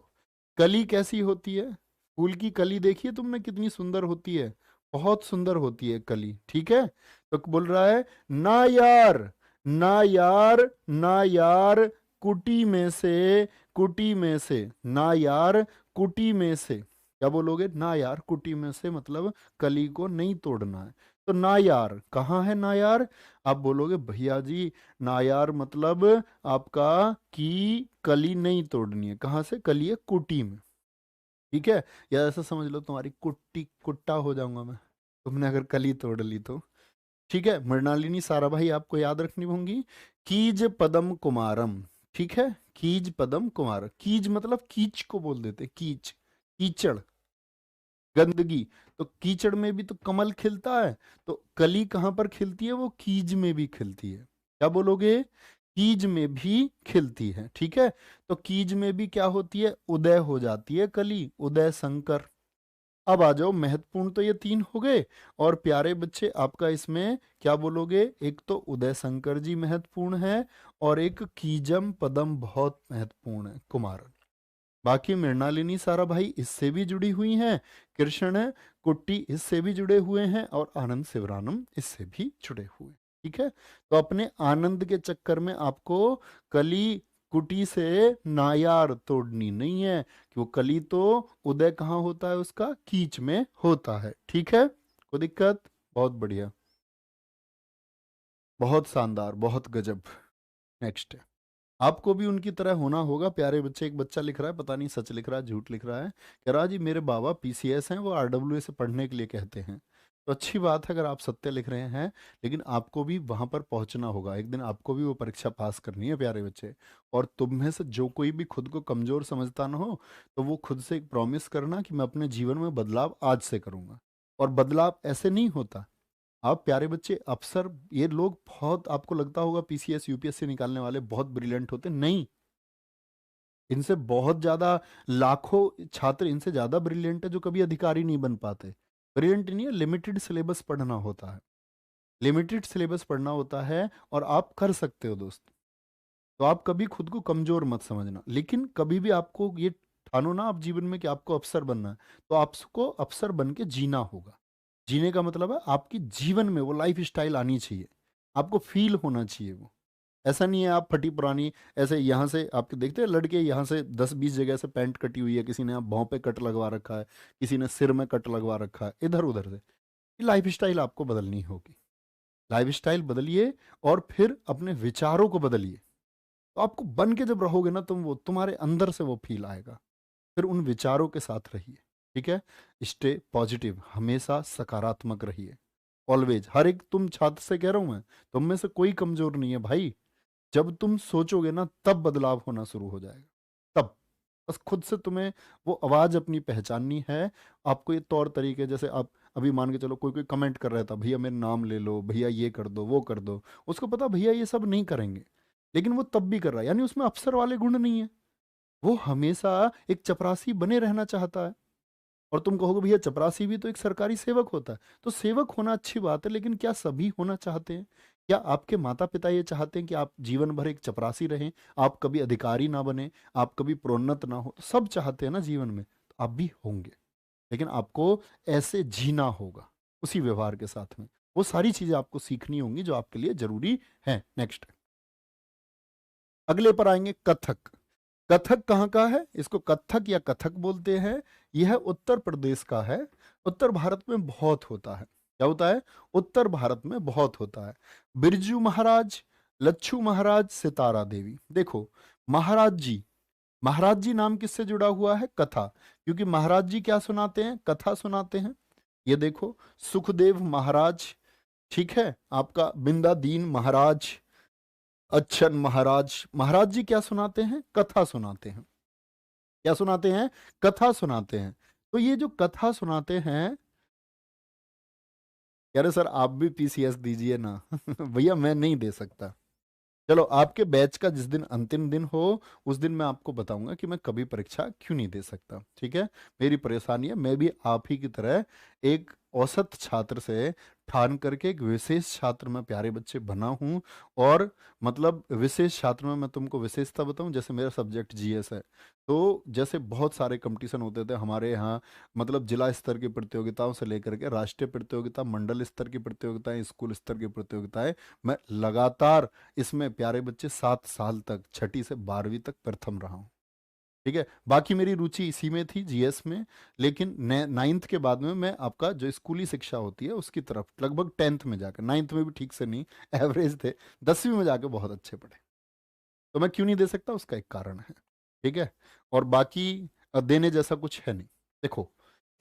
कली कैसी होती है? फूल की कली देखिए तुमने, कितनी सुंदर होती है, बहुत सुंदर होती है कली। ठीक है, तो बोल रहा है ना यार, ना यार, ना यार, कुटी में से, कुटी में से, ना यार, कुटी में से। क्या बोलोगे? ना यार कुटी में से, मतलब कली को नहीं तोड़ना है। तो नायार कहाँ है? नायार आप बोलोगे भैया जी, नायार मतलब आपका की कली नहीं तोड़नी है। कहाँ से? कली है कुटी में। ठीक है, या ऐसा समझ लो तुम्हारी कुट्टी कुट्टा हो जाऊंगा मैं, तुमने अगर कली तोड़ ली तो। ठीक है, मृणालिनी साराभाई आपको याद रखनी होंगी। कीज पदम कुमारम। ठीक है, कीज पदम कुमार, कीज मतलब कीच को बोल देते, कीच, कीचड़, गंदगी। तो कीचड़ में भी तो कमल खिलता है, तो कली कहाँ पर खिलती है? वो कीज में भी खिलती है। क्या बोलोगे? कीज में भी खिलती है। ठीक है, तो कीज में भी क्या होती है? उदय हो जाती है कली, उदय शंकर। अब आ जाओ, महत्वपूर्ण तो ये 3 हो गए। और प्यारे बच्चे आपका इसमें क्या बोलोगे? एक तो उदय शंकर जी महत्वपूर्ण है, और एक कीजम पदम बहुत महत्वपूर्ण है, कुमार। बाकी मृणालिनी साराभाई इससे भी जुड़ी हुई हैं, कृष्ण कुट्टी इससे भी जुड़े हुए हैं, और आनंद शिवरानम इससे भी जुड़े हुए हैं। ठीक है, तो अपने आनंद के चक्कर में आपको कली कुटी से नायार तोड़नी नहीं है, कि वो कली तो उदय कहाँ होता है उसका? कीच में होता है। ठीक है, कोई दिक्कत? बहुत बढ़िया, बहुत शानदार, बहुत गजब। नेक्स्ट, आपको भी उनकी तरह होना होगा प्यारे बच्चे। एक बच्चा लिख रहा है, पता नहीं सच लिख रहा है झूठ लिख रहा है, कह रहा है जी मेरे बाबा पीसीएस हैं, वो आरडब्ल्यूए से पढ़ने के लिए कहते हैं। तो अच्छी बात है अगर आप सत्य लिख रहे हैं, लेकिन आपको भी वहां पर पहुंचना होगा, एक दिन आपको भी वो परीक्षा पास करनी है प्यारे बच्चे। और तुम में से जो कोई भी खुद को कमजोर समझता ना हो, तो वो खुद से एक प्रॉमिस करना कि मैं अपने जीवन में बदलाव आज से करूंगा। और बदलाव ऐसे नहीं होता। आप प्यारे बच्चे, अफसर, ये लोग बहुत, आपको लगता होगा पीसीएस यूपीएससी निकालने वाले बहुत ब्रिलियंट होते, नहीं। इनसे बहुत ज्यादा, लाखों छात्र इनसे ज्यादा ब्रिलियंट है जो कभी अधिकारी नहीं बन पाते। ब्रिलियंट नहीं है, लिमिटेड सिलेबस पढ़ना होता है, लिमिटेड सिलेबस पढ़ना होता है, और आप कर सकते हो दोस्त। तो आप कभी खुद को कमजोर मत समझना, लेकिन कभी भी आपको ये ठानो ना आप जीवन में कि आपको अफसर बनना है, तो आपको अफसर बन के जीना होगा। जीने का मतलब है आपकी जीवन में वो लाइफ स्टाइल आनी चाहिए, आपको फील होना चाहिए वो। ऐसा नहीं है आप फटी पुरानी ऐसे यहाँ से आपके देखते हैं लड़के यहाँ से 10-20 जगह से पैंट कटी हुई है, किसी ने आप भौं पे कट लगवा रखा है, किसी ने सिर में कट लगवा रखा है, इधर उधर से। ये लाइफ स्टाइल आपको बदलनी होगी। लाइफ स्टाइल बदलिए और फिर अपने विचारों को बदलिए। तो आपको बन के जब रहोगे ना तुम, वो तुम्हारे अंदर से वो फील आएगा। फिर उन विचारों के साथ रहिए, ठीक है। स्टे पॉजिटिव, हमेशा सकारात्मक रहिए, ऑलवेज। हर एक तुम छात्र से कह रहा हूं मैं, तुम में से कोई कमजोर नहीं है भाई। जब तुम सोचोगे ना तब बदलाव होना शुरू हो जाएगा, तब। बस खुद से तुम्हें वो आवाज अपनी पहचाननी है। आपको ये तौर तरीके, जैसे आप अभी मान के चलो कोई कोई कमेंट कर रहा था, भैया मेरा नाम ले लो, भैया ये कर दो वो कर दो, उसको पता भैया ये सब नहीं करेंगे, लेकिन वो तब भी कर रहा है, यानी उसमें अफसर वाले गुण नहीं है। वो हमेशा एक चपरासी बने रहना चाहता है। और तुम कहोगे भैया चपरासी भी तो एक सरकारी सेवक होता है। तो सेवक होना अच्छी बात है, लेकिन क्या सभी होना चाहते हैं? क्या आपके माता पिता ये चाहते हैं कि आप जीवन भर एक चपरासी रहें, आप कभी अधिकारी ना बने, आप कभी प्रोन्नत ना हो? तो सब चाहते हैं ना जीवन में, तो आप भी होंगे। लेकिन आपको ऐसे जीना होगा उसी व्यवहार के साथ में। वो सारी चीजें आपको सीखनी होंगी जो आपके लिए जरूरी है। नेक्स्ट, अगले पर आएंगे कथक। कथक कहाँ का है? इसको कथक या कथक बोलते हैं। यह उत्तर प्रदेश का है। उत्तर भारत में बहुत होता है। क्या होता है? उत्तर भारत में बहुत होता है। बिरजू महाराज, लच्छू महाराज, सितारा देवी। देखो, महाराज जी, महाराज जी नाम किससे जुड़ा हुआ है? कथा। क्योंकि महाराज जी क्या सुनाते हैं? कथा सुनाते हैं। ये देखो, सुखदेव महाराज, ठीक है, आपका बिंदादीन महाराज, अच्छन महाराज। महाराज जी क्या सुनाते हैं? कथा सुनाते हैं। क्या सुनाते हैं? कथा सुनाते हैं। तो ये जो कथा सुनाते हैं, यार सर आप भी पीसीएस दीजिए ना। भैया मैं नहीं दे सकता। चलो, आपके बैच का जिस दिन अंतिम दिन हो उस दिन मैं आपको बताऊंगा कि मैं कभी परीक्षा क्यों नहीं दे सकता, ठीक है। मेरी परेशानी है, मैं भी आप ही की तरह एक औसत छात्र से ठान करके एक विशेष छात्र में प्यारे बच्चे बना हूं। और मतलब विशेष छात्र में मैं तुमको विशेषता बताऊं, जैसे मेरा सब्जेक्ट जीएस है, तो जैसे बहुत सारे कंपटीशन होते थे हमारे यहाँ, मतलब जिला स्तर की प्रतियोगिताओं से लेकर के राष्ट्रीय प्रतियोगिता, मंडल स्तर की प्रतियोगिताएं, स्कूल स्तर की प्रतियोगिताएं, मैं लगातार इसमें प्यारे बच्चे 7 साल तक, छठी से 12वीं तक प्रथम रहा हूँ, ठीक है। बाकी मेरी रुचि इसी में थी, जीएस में। लेकिन 9th के बाद में मैं आपका जो स्कूली शिक्षा होती है उसकी तरफ, लगभग 10th में जाकर, 9th में भी ठीक से नहीं, एवरेज थे, 10वीं में जाकर बहुत अच्छे पढ़े। तो मैं क्यों नहीं दे सकता, उसका एक कारण है, ठीक है। और बाकी देने जैसा कुछ है नहीं। देखो,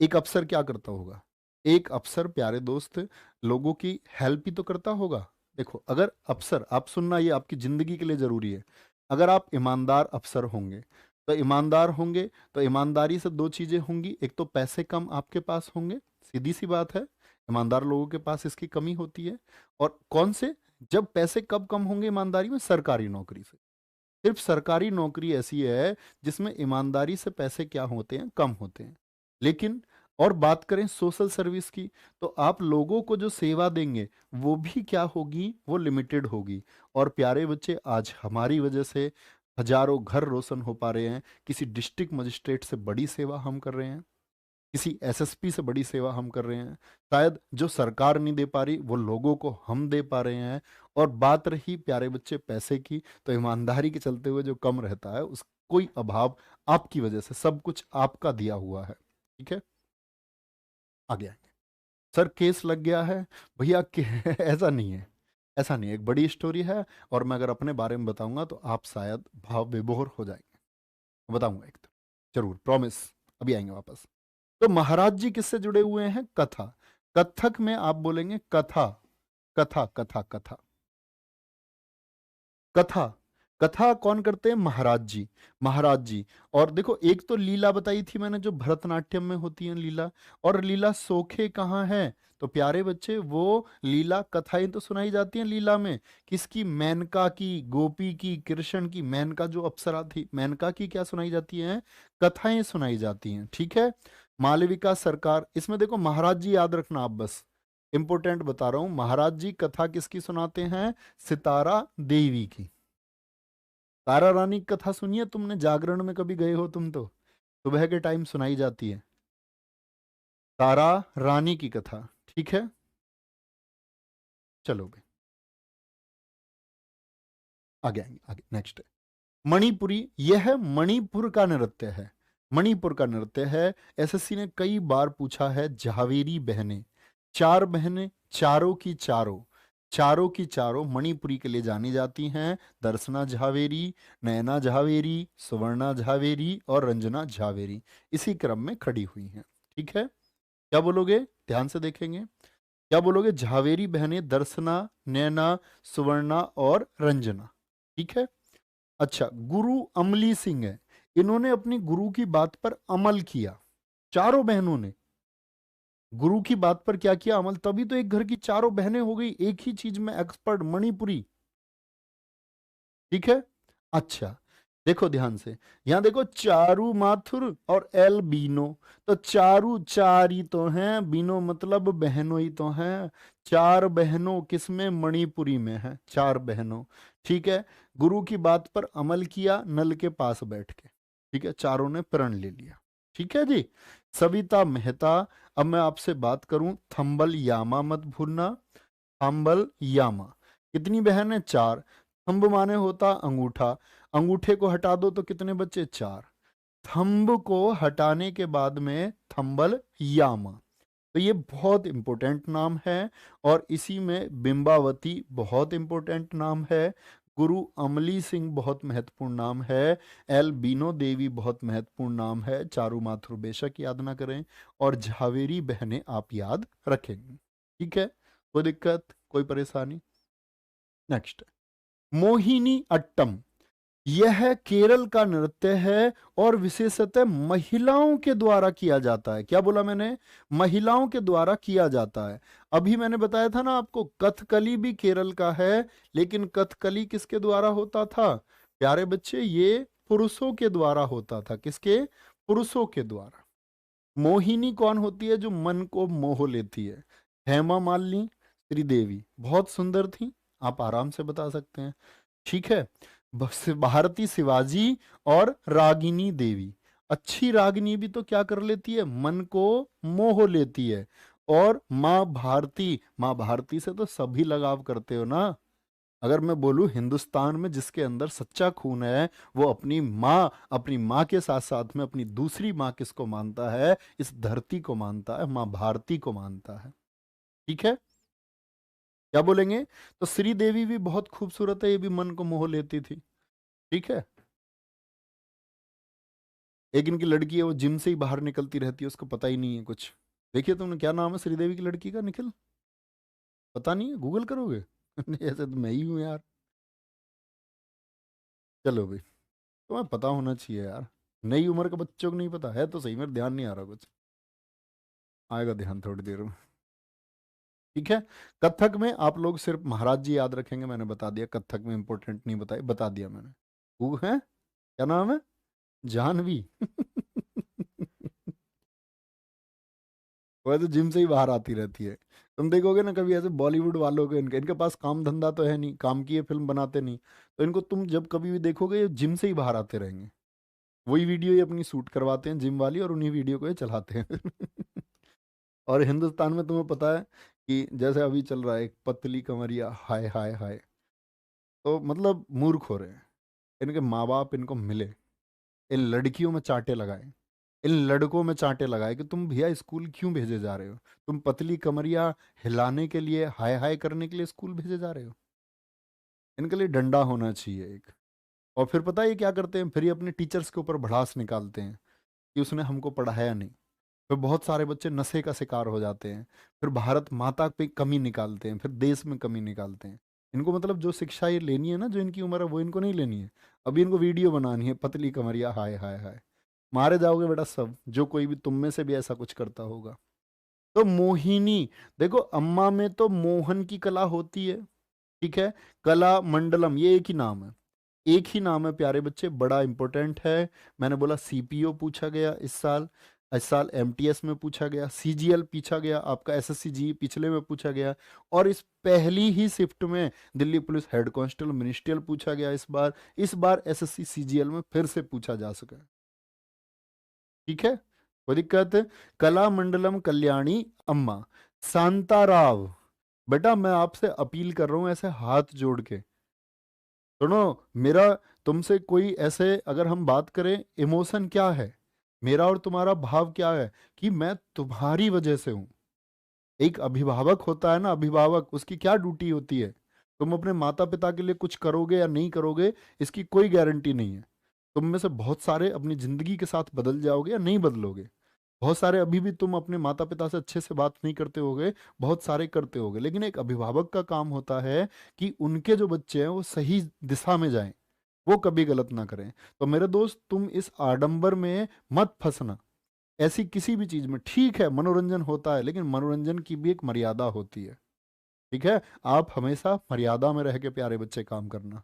एक अफसर क्या करता होगा? एक अफसर प्यारे दोस्त लोगों की हेल्प ही तो करता होगा। देखो, अगर अफसर, आप सुनना, ये आपकी जिंदगी के लिए जरूरी है। अगर आप ईमानदार अफसर होंगे, तो ईमानदार होंगे तो ईमानदारी से दो चीजें होंगी। एक तो पैसे कम आपके पास होंगे, सीधी सी बात है, ईमानदार लोगों के पास इसकी कमी होती है। और कौन से? जब पैसे कब कम होंगे ईमानदारी में? सरकारी नौकरी से। सिर्फ सरकारी नौकरी ऐसी है जिसमें ईमानदारी से पैसे क्या होते हैं? कम होते हैं। लेकिन और बात करें सोशल सर्विस की, तो आप लोगों को जो सेवा देंगे वो भी क्या होगी? वो लिमिटेड होगी। और प्यारे बच्चे, आज हमारी वजह से हजारों घर रोशन हो पा रहे हैं। किसी डिस्ट्रिक्ट मजिस्ट्रेट से बड़ी सेवा हम कर रहे हैं, किसी एसएसपी से बड़ी सेवा हम कर रहे हैं। शायद जो सरकार नहीं दे पा रही वो लोगों को हम दे पा रहे हैं। और बात रही प्यारे बच्चे पैसे की, तो ईमानदारी के चलते हुए जो कम रहता है उस कोई अभाव आपकी वजह से, सब कुछ आपका दिया हुआ है, ठीक है। आगे आएंगे। सर केस लग गया है भैया ऐसा नहीं है, ऐसा नहीं है, एक बड़ी स्टोरी है। और मैं अगर अपने बारे में बताऊंगा तो आप शायद भाव विभोर हो जाएंगे। बताऊंगा एक तो, जरूर, प्रॉमिस। अभी आएंगे वापस। तो महाराज जी किससे जुड़े हुए हैं? कथा। कथक में आप बोलेंगे कथा, कथा कथा कथा, कथा। कथा कौन करते हैं? महाराज जी, महाराज जी। और देखो, एक तो लीला बताई थी मैंने जो भरतनाट्यम में होती है लीला। और लीला सोखे कहाँ है? तो प्यारे बच्चे, वो लीला कथाएं तो सुनाई जाती हैं लीला में। किसकी? मेनका की, गोपी की, कृष्ण की। मेनका जो अप्सरा थी, मेनका की क्या सुनाई जाती है? कथाएं सुनाई जाती हैं, ठीक है। मालविका सरकार, इसमें देखो महाराज जी याद रखना आप, बस इंपोर्टेंट बता रहा हूं। महाराज जी कथा किसकी सुनाते हैं? सितारा देवी की। तारा रानी की कथा सुनिए तुमने, जागरण में कभी गए हो तुम तो, सुबह के टाइम सुनाई जाती है तारा रानी की कथा, ठीक है, चलो भाई आगे आगे आगे नेक्स्ट है मणिपुरी। यह मणिपुर का नृत्य है, मणिपुर का नृत्य है। एसएससी ने कई बार पूछा है। झावेरी बहनें, चार बहनें, चारों की चारों, चारों की चारों मणिपुरी के लिए जानी जाती हैं। दर्शना झावेरी, नयना झावेरी, सुवर्णा झावेरी और रंजना झावेरी इसी क्रम में खड़ी हुई हैं। ठीक है, क्या बोलोगे, ध्यान से देखेंगे, क्या बोलोगे? झावेरी बहनें दर्शना, नैना, सुवर्णा और रंजना। ठीक है, अच्छा, गुरु अमली सिंह है, इन्होंने अपनी गुरु की बात पर अमल किया। चारों बहनों ने गुरु की बात पर क्या किया? अमल। तभी तो एक घर की चारों बहनें हो गई, एक ही चीज में एक्सपर्ट, मणिपुरी। ठीक है, अच्छा, देखो ध्यान से, यहां देखो चारू माथुर और एल बीनो। तो चारू चार ही तो हैं, बीनो मतलब बहनों ही तो हैं। चार बहनों किसमें? मणिपुरी में है, चार बहनों। ठीक है, गुरु की बात पर अमल किया नल के पास बैठ के। ठीक है, चारों ने प्रण ले लिया। ठीक है जी, सविता मेहता। अब मैं आपसे बात करूं, थंबल यामा मत भूलना, थंबल यामा। कितनी बहन है? चार। थंब माने होता अंगूठा, अंगूठे को हटा दो तो कितने बच्चे? चार। थंब को हटाने के बाद में थंबल यामा। तो ये बहुत इंपॉर्टेंट नाम है। और इसी में बिंबावती बहुत इंपॉर्टेंट नाम है। गुरु अमली सिंह बहुत महत्वपूर्ण नाम है। एल बीनो देवी बहुत महत्वपूर्ण नाम है। चारू माथुर बेशक याद ना करें, और झावेरी बहनें आप याद रखेंगे। ठीक है, कोई दिक्कत, कोई परेशानी? नेक्स्ट, मोहिनी अट्टम। यह केरल का नृत्य है और विशेषतः महिलाओं के द्वारा किया जाता है। क्या बोला मैंने? महिलाओं के द्वारा किया जाता है। अभी मैंने बताया था ना आपको, कथकली भी केरल का है, लेकिन कथकली किसके द्वारा होता था प्यारे बच्चे? ये पुरुषों के द्वारा होता था। किसके? पुरुषों के द्वारा। मोहिनी कौन होती है? जो मन को मोह लेती है। हेमा मालिनी, श्रीदेवी बहुत सुंदर थी, आप आराम से बता सकते हैं। ठीक है, भारती शिवाजी और रागिनी देवी। अच्छी रागिनी भी तो क्या कर लेती है? मन को मोह लेती है। और माँ भारती, माँ भारती से तो सभी लगाव करते हो ना। अगर मैं बोलूं हिंदुस्तान में जिसके अंदर सच्चा खून है, वो अपनी माँ के साथ साथ में अपनी दूसरी माँ किसको मानता है? इस धरती को मानता है, माँ भारती को मानता है। ठीक है, क्या बोलेंगे? तो श्री देवी भी बहुत खूबसूरत है, ये भी मन को मोह लेती थी। ठीक है, एक इनकी लड़की है, वो जिम से ही बाहर निकलती रहती है, उसको पता ही नहीं है कुछ। देखिए तुमने, क्या नाम है श्रीदेवी की लड़की का? निखिल, पता नहीं है? गूगल करोगे? नहीं, ऐसे तो मैं ही हूँ यार। चलो भाई, तुम्हें पता होना चाहिए यार, नई उम्र के बच्चों को नहीं पता है तो सही, मेरे ध्यान नहीं आ रहा कुछ, आएगा ध्यान थोड़ी देर में। ठीक है, कथक में आप लोग सिर्फ महाराज जी याद रखेंगे, मैंने बता दिया। कथक में इंपॉर्टेंट नहीं बताया, बता दिया मैंने। वो है, क्या नाम है? जानवी। वह तो जिम से ही बाहर आती रहती है। तुम देखोगे ना कभी ऐसे बॉलीवुड वालों को, इनके इनके पास काम धंधा तो है नहीं, काम की ये फिल्म बनाते नहीं, तो इनको तुम जब कभी भी देखोगे ये जिम से ही बाहर आते रहेंगे। वही वीडियो ये अपनी शूट करवाते हैं जिम वाली, और उन्हीं वीडियो को ये चलाते हैं। और हिंदुस्तान में तुम्हें पता है कि जैसे अभी चल रहा है एक पतली कमरिया, हाय हाय हाय, तो मतलब मूर्ख हो रहे हैं। इनके माँ बाप इनको मिले, इन लड़कियों में चांटे लगाए, इन लड़कों में चांटे लगाए कि तुम भैया स्कूल क्यों भेजे जा रहे हो? तुम पतली कमरिया हिलाने के लिए, हाय हाय करने के लिए स्कूल भेजे जा रहे हो? इनके लिए डंडा होना चाहिए एक। और फिर पता है ये क्या करते हैं? फिर ये अपने टीचर्स के ऊपर भड़ास निकालते हैं कि उसने हमको पढ़ाया नहीं। फिर बहुत सारे बच्चे नशे का शिकार हो जाते हैं। फिर भारत माता पे कमी निकालते हैं, फिर देश में कमी निकालते हैं। इनको मतलब जो शिक्षा ये लेनी है ना, जो इनकी उम्र है, वो इनको नहीं लेनी है। अभी इनको वीडियो बनानी है, पतली कमरिया हाय हाय हाय। मारे जाओगे बेटा सब, जो कोई भी तुम में से भी ऐसा कुछ करता होगा। तो मोहिनी, देखो अम्मा में तो मोहन की कला होती है। ठीक है, कला मंडलम ये एक ही नाम है, एक ही नाम है प्यारे बच्चे, बड़ा इंपॉर्टेंट है। मैंने बोला सीपीओ पूछा गया इस साल एमटीएस में पूछा गया, सीजीएल पूछा गया, आपका एसएससी जी पिछले में पूछा गया, और इस पहली ही शिफ्ट में Delhi police head constable ministerial पूछा गया। इस बार एसएससी सीजीएल में फिर से पूछा जा सका है। ठीक है, कोई दिक्कत? कला मंडलम कल्याणी अम्मा। शांताराव, बेटा मैं आपसे अपील कर रहा हूं ऐसे हाथ जोड़ के, सुनो। मेरा तुमसे कोई ऐसे अगर हम बात करें, इमोशन क्या है, मेरा और तुम्हारा भाव क्या है, कि मैं तुम्हारी वजह से हूं। एक अभिभावक होता है ना, अभिभावक, उसकी क्या ड्यूटी होती है? तुम अपने माता पिता के लिए कुछ करोगे या नहीं करोगे, इसकी कोई गारंटी नहीं है। तुम में से बहुत सारे अपनी जिंदगी के साथ बदल जाओगे या नहीं बदलोगे। बहुत सारे अभी भी तुम अपने माता पिता से अच्छे से बात नहीं करते होगे, बहुत सारे करते होगे, लेकिन एक अभिभावक का काम होता है कि उनके जो बच्चे हैं वो सही दिशा में जाएं, वो कभी गलत ना करें। तो मेरे दोस्त, तुम इस आडंबर में मत फंसना। ऐसी किसी भी चीज में, ठीक है मनोरंजन होता है, लेकिन मनोरंजन की भी एक मर्यादा होती है। ठीक है, आप हमेशा मर्यादा में रह के प्यारे बच्चे काम करना।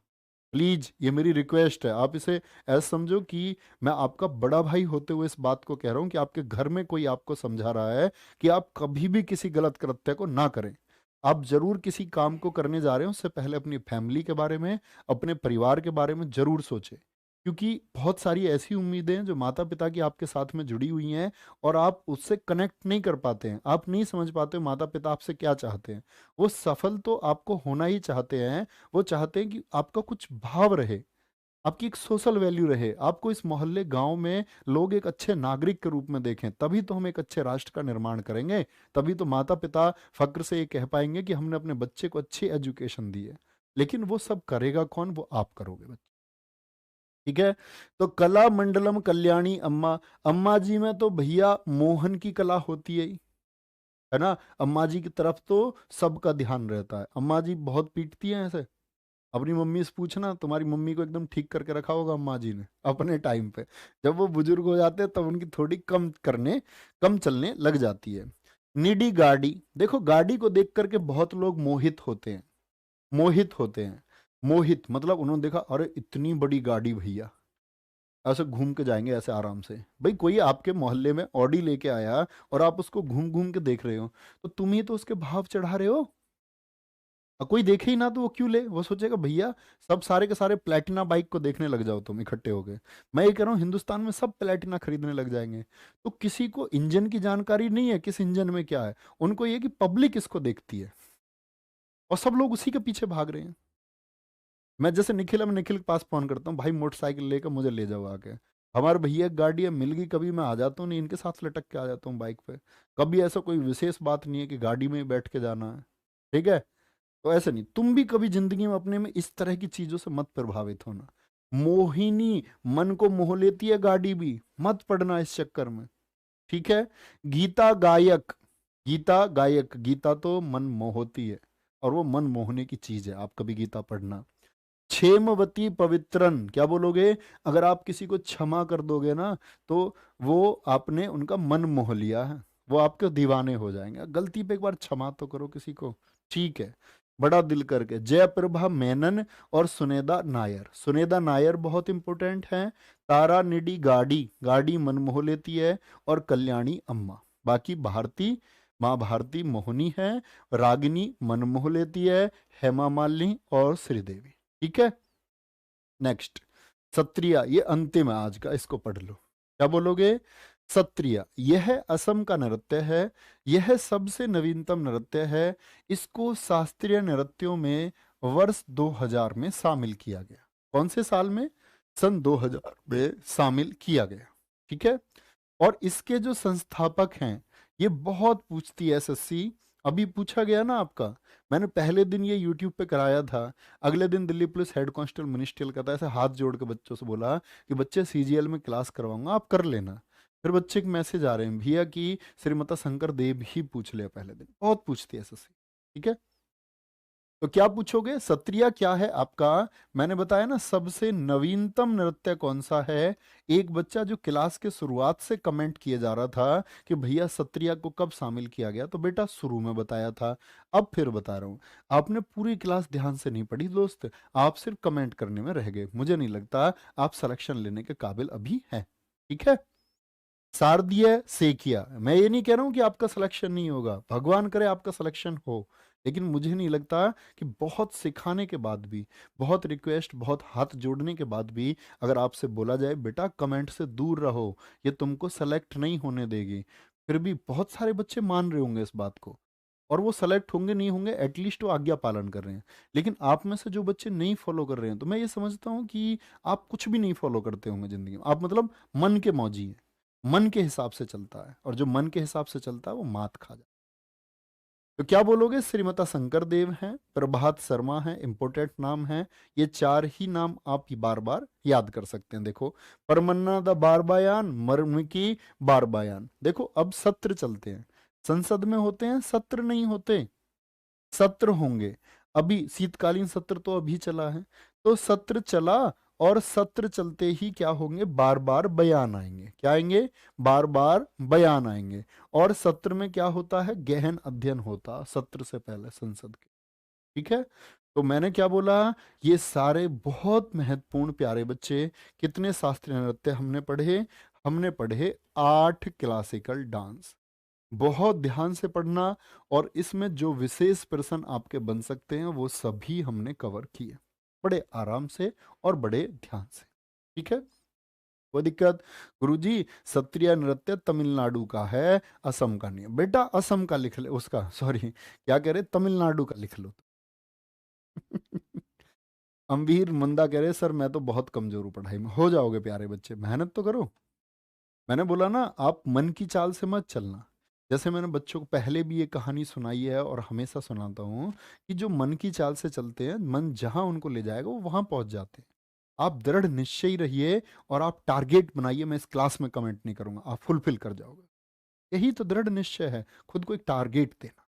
प्लीज, ये मेरी रिक्वेस्ट है। आप इसे ऐसा समझो कि मैं आपका बड़ा भाई होते हुए इस बात को कह रहा हूं कि आपके घर में कोई आपको समझा रहा है कि आप कभी भी किसी गलत कृत्य को ना करें। आप जरूर किसी काम को करने जा रहे हो, उससे पहले अपनी फैमिली के बारे में, अपने परिवार के बारे में जरूर सोचें। क्योंकि बहुत सारी ऐसी उम्मीदें हैं जो माता पिता की आपके साथ में जुड़ी हुई हैं, और आप उससे कनेक्ट नहीं कर पाते हैं, आप नहीं समझ पाते हो माता पिता आपसे क्या चाहते हैं। वो सफल तो आपको होना ही चाहते हैं, वो चाहते हैं कि आपका कुछ भाव रहे, आपकी एक सोशल वैल्यू रहे, आपको इस मोहल्ले गांव में लोग एक अच्छे नागरिक के रूप में देखें, तभी तो हम एक अच्छे राष्ट्र का निर्माण करेंगे। तभी तो माता पिता फक्र से ये कह पाएंगे कि हमने अपने बच्चे को अच्छी एजुकेशन दी है। लेकिन वो सब करेगा कौन? वो आप करोगे बच्चे। ठीक है। तो कला मंडलम कल्याणी अम्मा, अम्मा जी में तो भैया मोहन की कला होती है ना। अम्मा जी की तरफ तो सबका ध्यान रहता है। अम्मा जी बहुत पीटती हैं ऐसे। अपनी मम्मी से पूछना, तुम्हारी मम्मी को एकदम ठीक करके रखा होगा अम्मा जी ने अपने टाइम पे। जब वो बुजुर्ग हो जाते हैं तब उनकी थोड़ी कम चलने लग जाती है। निडी गाड़ी, देखो गाड़ी को देख करके बहुत लोग मोहित होते हैं। मोहित होते हैं। मोहित मतलब उन्होंने देखा, अरे इतनी बड़ी गाड़ी भैया, ऐसे घूम के जाएंगे ऐसे आराम से। भाई कोई आपके मोहल्ले में ऑडी लेके आया और आप उसको घूम घूम के देख रहे हो, तो तुम ही तो उसके भाव चढ़ा रहे हो। और कोई देखे ही ना तो वो क्यों ले? वो सोचेगा भैया सब सारे के सारे प्लेटिना बाइक को देखने लग जाओ तुम इकट्ठे हो गए। मैं ये कह रहा हूँ हिंदुस्तान में सब प्लेटिना खरीदने लग जाएंगे। तो किसी को इंजन की जानकारी नहीं है, किस इंजन में क्या है। उनको ये कि पब्लिक इसको देखती है और सब लोग उसी के पीछे भाग रहे हैं। मैं जैसे निखिल है, मैं निखिल के पास फोन करता हूँ, भाई मोटरसाइकिल लेकर मुझे ले जाओ आके। हमारे भैया एक गाड़ी है मिल गई, कभी मैं आ जाता हूँ, नहीं इनके साथ लटक के आ जाता हूँ बाइक पे। कभी ऐसा कोई विशेष बात नहीं है कि गाड़ी में ही बैठ के जाना है। ठीक है। तो ऐसे नहीं, तुम भी कभी जिंदगी में अपने में इस तरह की चीजों से मत प्रभावित होना। मोहिनी, मन को मोह लेती है गाड़ी भी, मत पड़ना इस चक्कर में। ठीक है। गीता गायक, गीता गायक, गीता तो मन मोहती है, और वो मन मोहने की चीज है, आप कभी गीता पढ़ना। क्षेमवती पवित्रन, क्या बोलोगे? अगर आप किसी को क्षमा कर दोगे ना, तो वो आपने उनका मन मोह लिया है, वो आपके दीवाने हो जाएंगे। गलती पे एक बार क्षमा तो करो किसी को। ठीक है। बड़ा दिल करके, जयप्रभा मेनन और सुनेदा नायर। सुनेदा नायर बहुत इंपॉर्टेंट है। तारा निडी गाड़ी, गाड़ी मन मोह लेती है। और कल्याणी अम्मा। बाकी भारती, माँ भारती मोहनी है। रागिनी मन मोह लेती है। हेमा मालिनी और श्रीदेवी। ठीक है। नेक्स्ट, सत्रिया, ये अंतिम है आज का, इसको पढ़ लो। क्या बोलोगे? सत्रिया, यह असम का नृत्य है। यह सबसे नवीनतम नृत्य है। इसको शास्त्रीय नृत्यों में वर्ष 2000 में शामिल किया गया। कौन से साल में? सन 2000 में शामिल किया गया। ठीक है। और इसके जो संस्थापक हैं, ये बहुत पूछती है एसएससी। अभी पूछा गया ना आपका, मैंने पहले दिन ये यूट्यूब पे कराया था, अगले दिन Delhi police head constable ministerial का था, ऐसे हाथ जोड़ के बच्चों से बोला कि बच्चे सीजीएल में क्लास करवाऊंगा, आप कर लेना। फिर बच्चे के मैसेज आ रहे हैं भैया कि श्रीमता शंकर देव ही पूछ लिया पहले दिन। बहुत पूछती है एसएससी। ठीक है। तो क्या पूछोगे? सत्रिया क्या है आपका? मैंने बताया ना सबसे नवीनतम नृत्य कौन सा है। एक बच्चा जो क्लास के शुरुआत से कमेंट किए जा रहा था कि भैया सत्रिया को कब शामिल किया गया, तो बेटा शुरू में बताया था, अब फिर बता रहा हूं। आपने पूरी क्लास ध्यान से नहीं पढ़ी दोस्त, आप सिर्फ कमेंट करने में रह गए। मुझे नहीं लगता आप सिलेक्शन लेने के काबिल अभी हैं। ठीक है। शारदीय सेकिया, मैं ये नहीं कह रहा हूं कि आपका सिलेक्शन नहीं होगा, भगवान करे आपका सिलेक्शन हो, लेकिन मुझे नहीं लगता कि बहुत सिखाने के बाद भी, बहुत रिक्वेस्ट, बहुत हाथ जोड़ने के बाद भी, अगर आपसे बोला जाए बेटा कमेंट से दूर रहो, ये तुमको सेलेक्ट नहीं होने देगी, फिर भी बहुत सारे बच्चे मान रहे होंगे इस बात को। और वो सेलेक्ट होंगे नहीं होंगे, एटलीस्ट वो आज्ञा पालन कर रहे हैं। लेकिन आप में से जो बच्चे नहीं फॉलो कर रहे हैं, तो मैं ये समझता हूँ कि आप कुछ भी नहीं फॉलो करते होंगे ज़िंदगी में। आप मतलब मन के मौजी हैं, मन के हिसाब से चलता है, और जो मन के हिसाब से चलता है वो मात खा जाता है। तो क्या बोलोगे? श्रीमता शंकर देव हैं, प्रभात शर्मा हैं, इम्पोर्टेंट नाम हैं। ये चार ही नाम आप बार बार याद कर सकते हैं। देखो, परमन्ना द बार बयान, मर्म की बार बयान। देखो, अब सत्र चलते हैं, संसद में होते हैं, सत्र नहीं होते, सत्र होंगे। अभी शीतकालीन सत्र तो अभी चला है, तो सत्र चला, और सत्र चलते ही क्या होंगे? बार बार बयान आएंगे। क्या आएंगे? बार बार बयान आएंगे। और सत्र में क्या होता है? गहन अध्ययन होता सत्र से पहले संसद के। ठीक है? तो मैंने क्या बोला? ये सारे बहुत महत्वपूर्ण प्यारे बच्चे, कितने शास्त्रीय नृत्य हमने पढ़े? हमने पढ़े 8 क्लासिकल डांस। बहुत ध्यान से पढ़ना, और इसमें जो विशेष प्रश्न आपके बन सकते हैं वो सभी हमने कवर किए, बड़े आराम से और बड़े ध्यान से। ठीक है? कोई दिक्कत? गुरुजी, सत्रिय नृत्य तमिलनाडु का है, असम का नहीं है। बेटा असम का लिख ले, उसका सॉरी क्या कह रहे, तमिलनाडु का लिख लो। अम्बीर मंदा कह रहे सर मैं तो बहुत कमजोर हूँ पढ़ाई में। हो जाओगे प्यारे बच्चे, मेहनत तो करो। मैंने बोला ना, आप मन की चाल से मत चलना। जैसे मैंने बच्चों को पहले भी ये कहानी सुनाई है और हमेशा सुनाता हूँ, कि जो मन की चाल से चलते हैं, मन जहाँ उनको ले जाएगा वो वहाँ पहुँच जाते हैं। आप दृढ़ निश्चयी रहिए, और आप टारगेट बनाइए। मैं इस क्लास में कमेंट नहीं करूँगा, आप फुलफिल कर जाओगे। यही तो दृढ़ निश्चय है, खुद को एक टारगेट देना,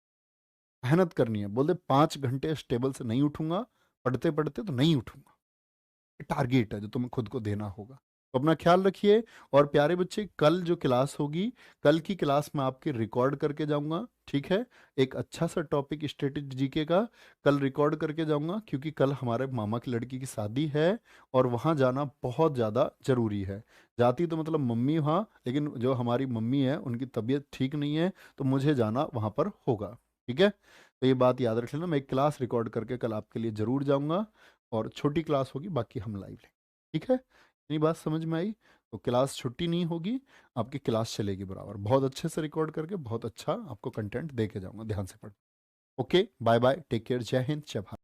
मेहनत करनी है। बोल दे 5 घंटे स्टेबल से नहीं उठूंगा, पढ़ते पढ़ते तो नहीं उठूंगा। टारगेट है जो तुम्हें खुद को देना होगा। तो अपना ख्याल रखिए। और प्यारे बच्चे, कल जो क्लास होगी, कल की क्लास में आपके रिकॉर्ड करके जाऊंगा। ठीक है? एक अच्छा सा टॉपिक स्ट्रेटेजी जीके का कल रिकॉर्ड करके जाऊंगा, क्योंकि कल हमारे मामा की लड़की की शादी है, और वहाँ जाना बहुत ज़्यादा ज़रूरी है। जाती तो मतलब मम्मी वहाँ, लेकिन जो हमारी मम्मी है उनकी तबीयत ठीक नहीं है, तो मुझे जाना वहाँ पर होगा। ठीक है? तो ये बात याद रख लेना, मैं एक क्लास रिकॉर्ड करके कल आपके लिए ज़रूर जाऊँगा। और छोटी क्लास होगी, बाकी हम लाइव लेंगे। ठीक है? इतनी बात समझ में आई? तो क्लास छुट्टी नहीं होगी, आपकी क्लास चलेगी बराबर। बहुत अच्छे से रिकॉर्ड करके बहुत अच्छा आपको कंटेंट दे के जाऊंगा, ध्यान से पढ़। Okay, bye bye, take care, जय हिंद, जय भारत।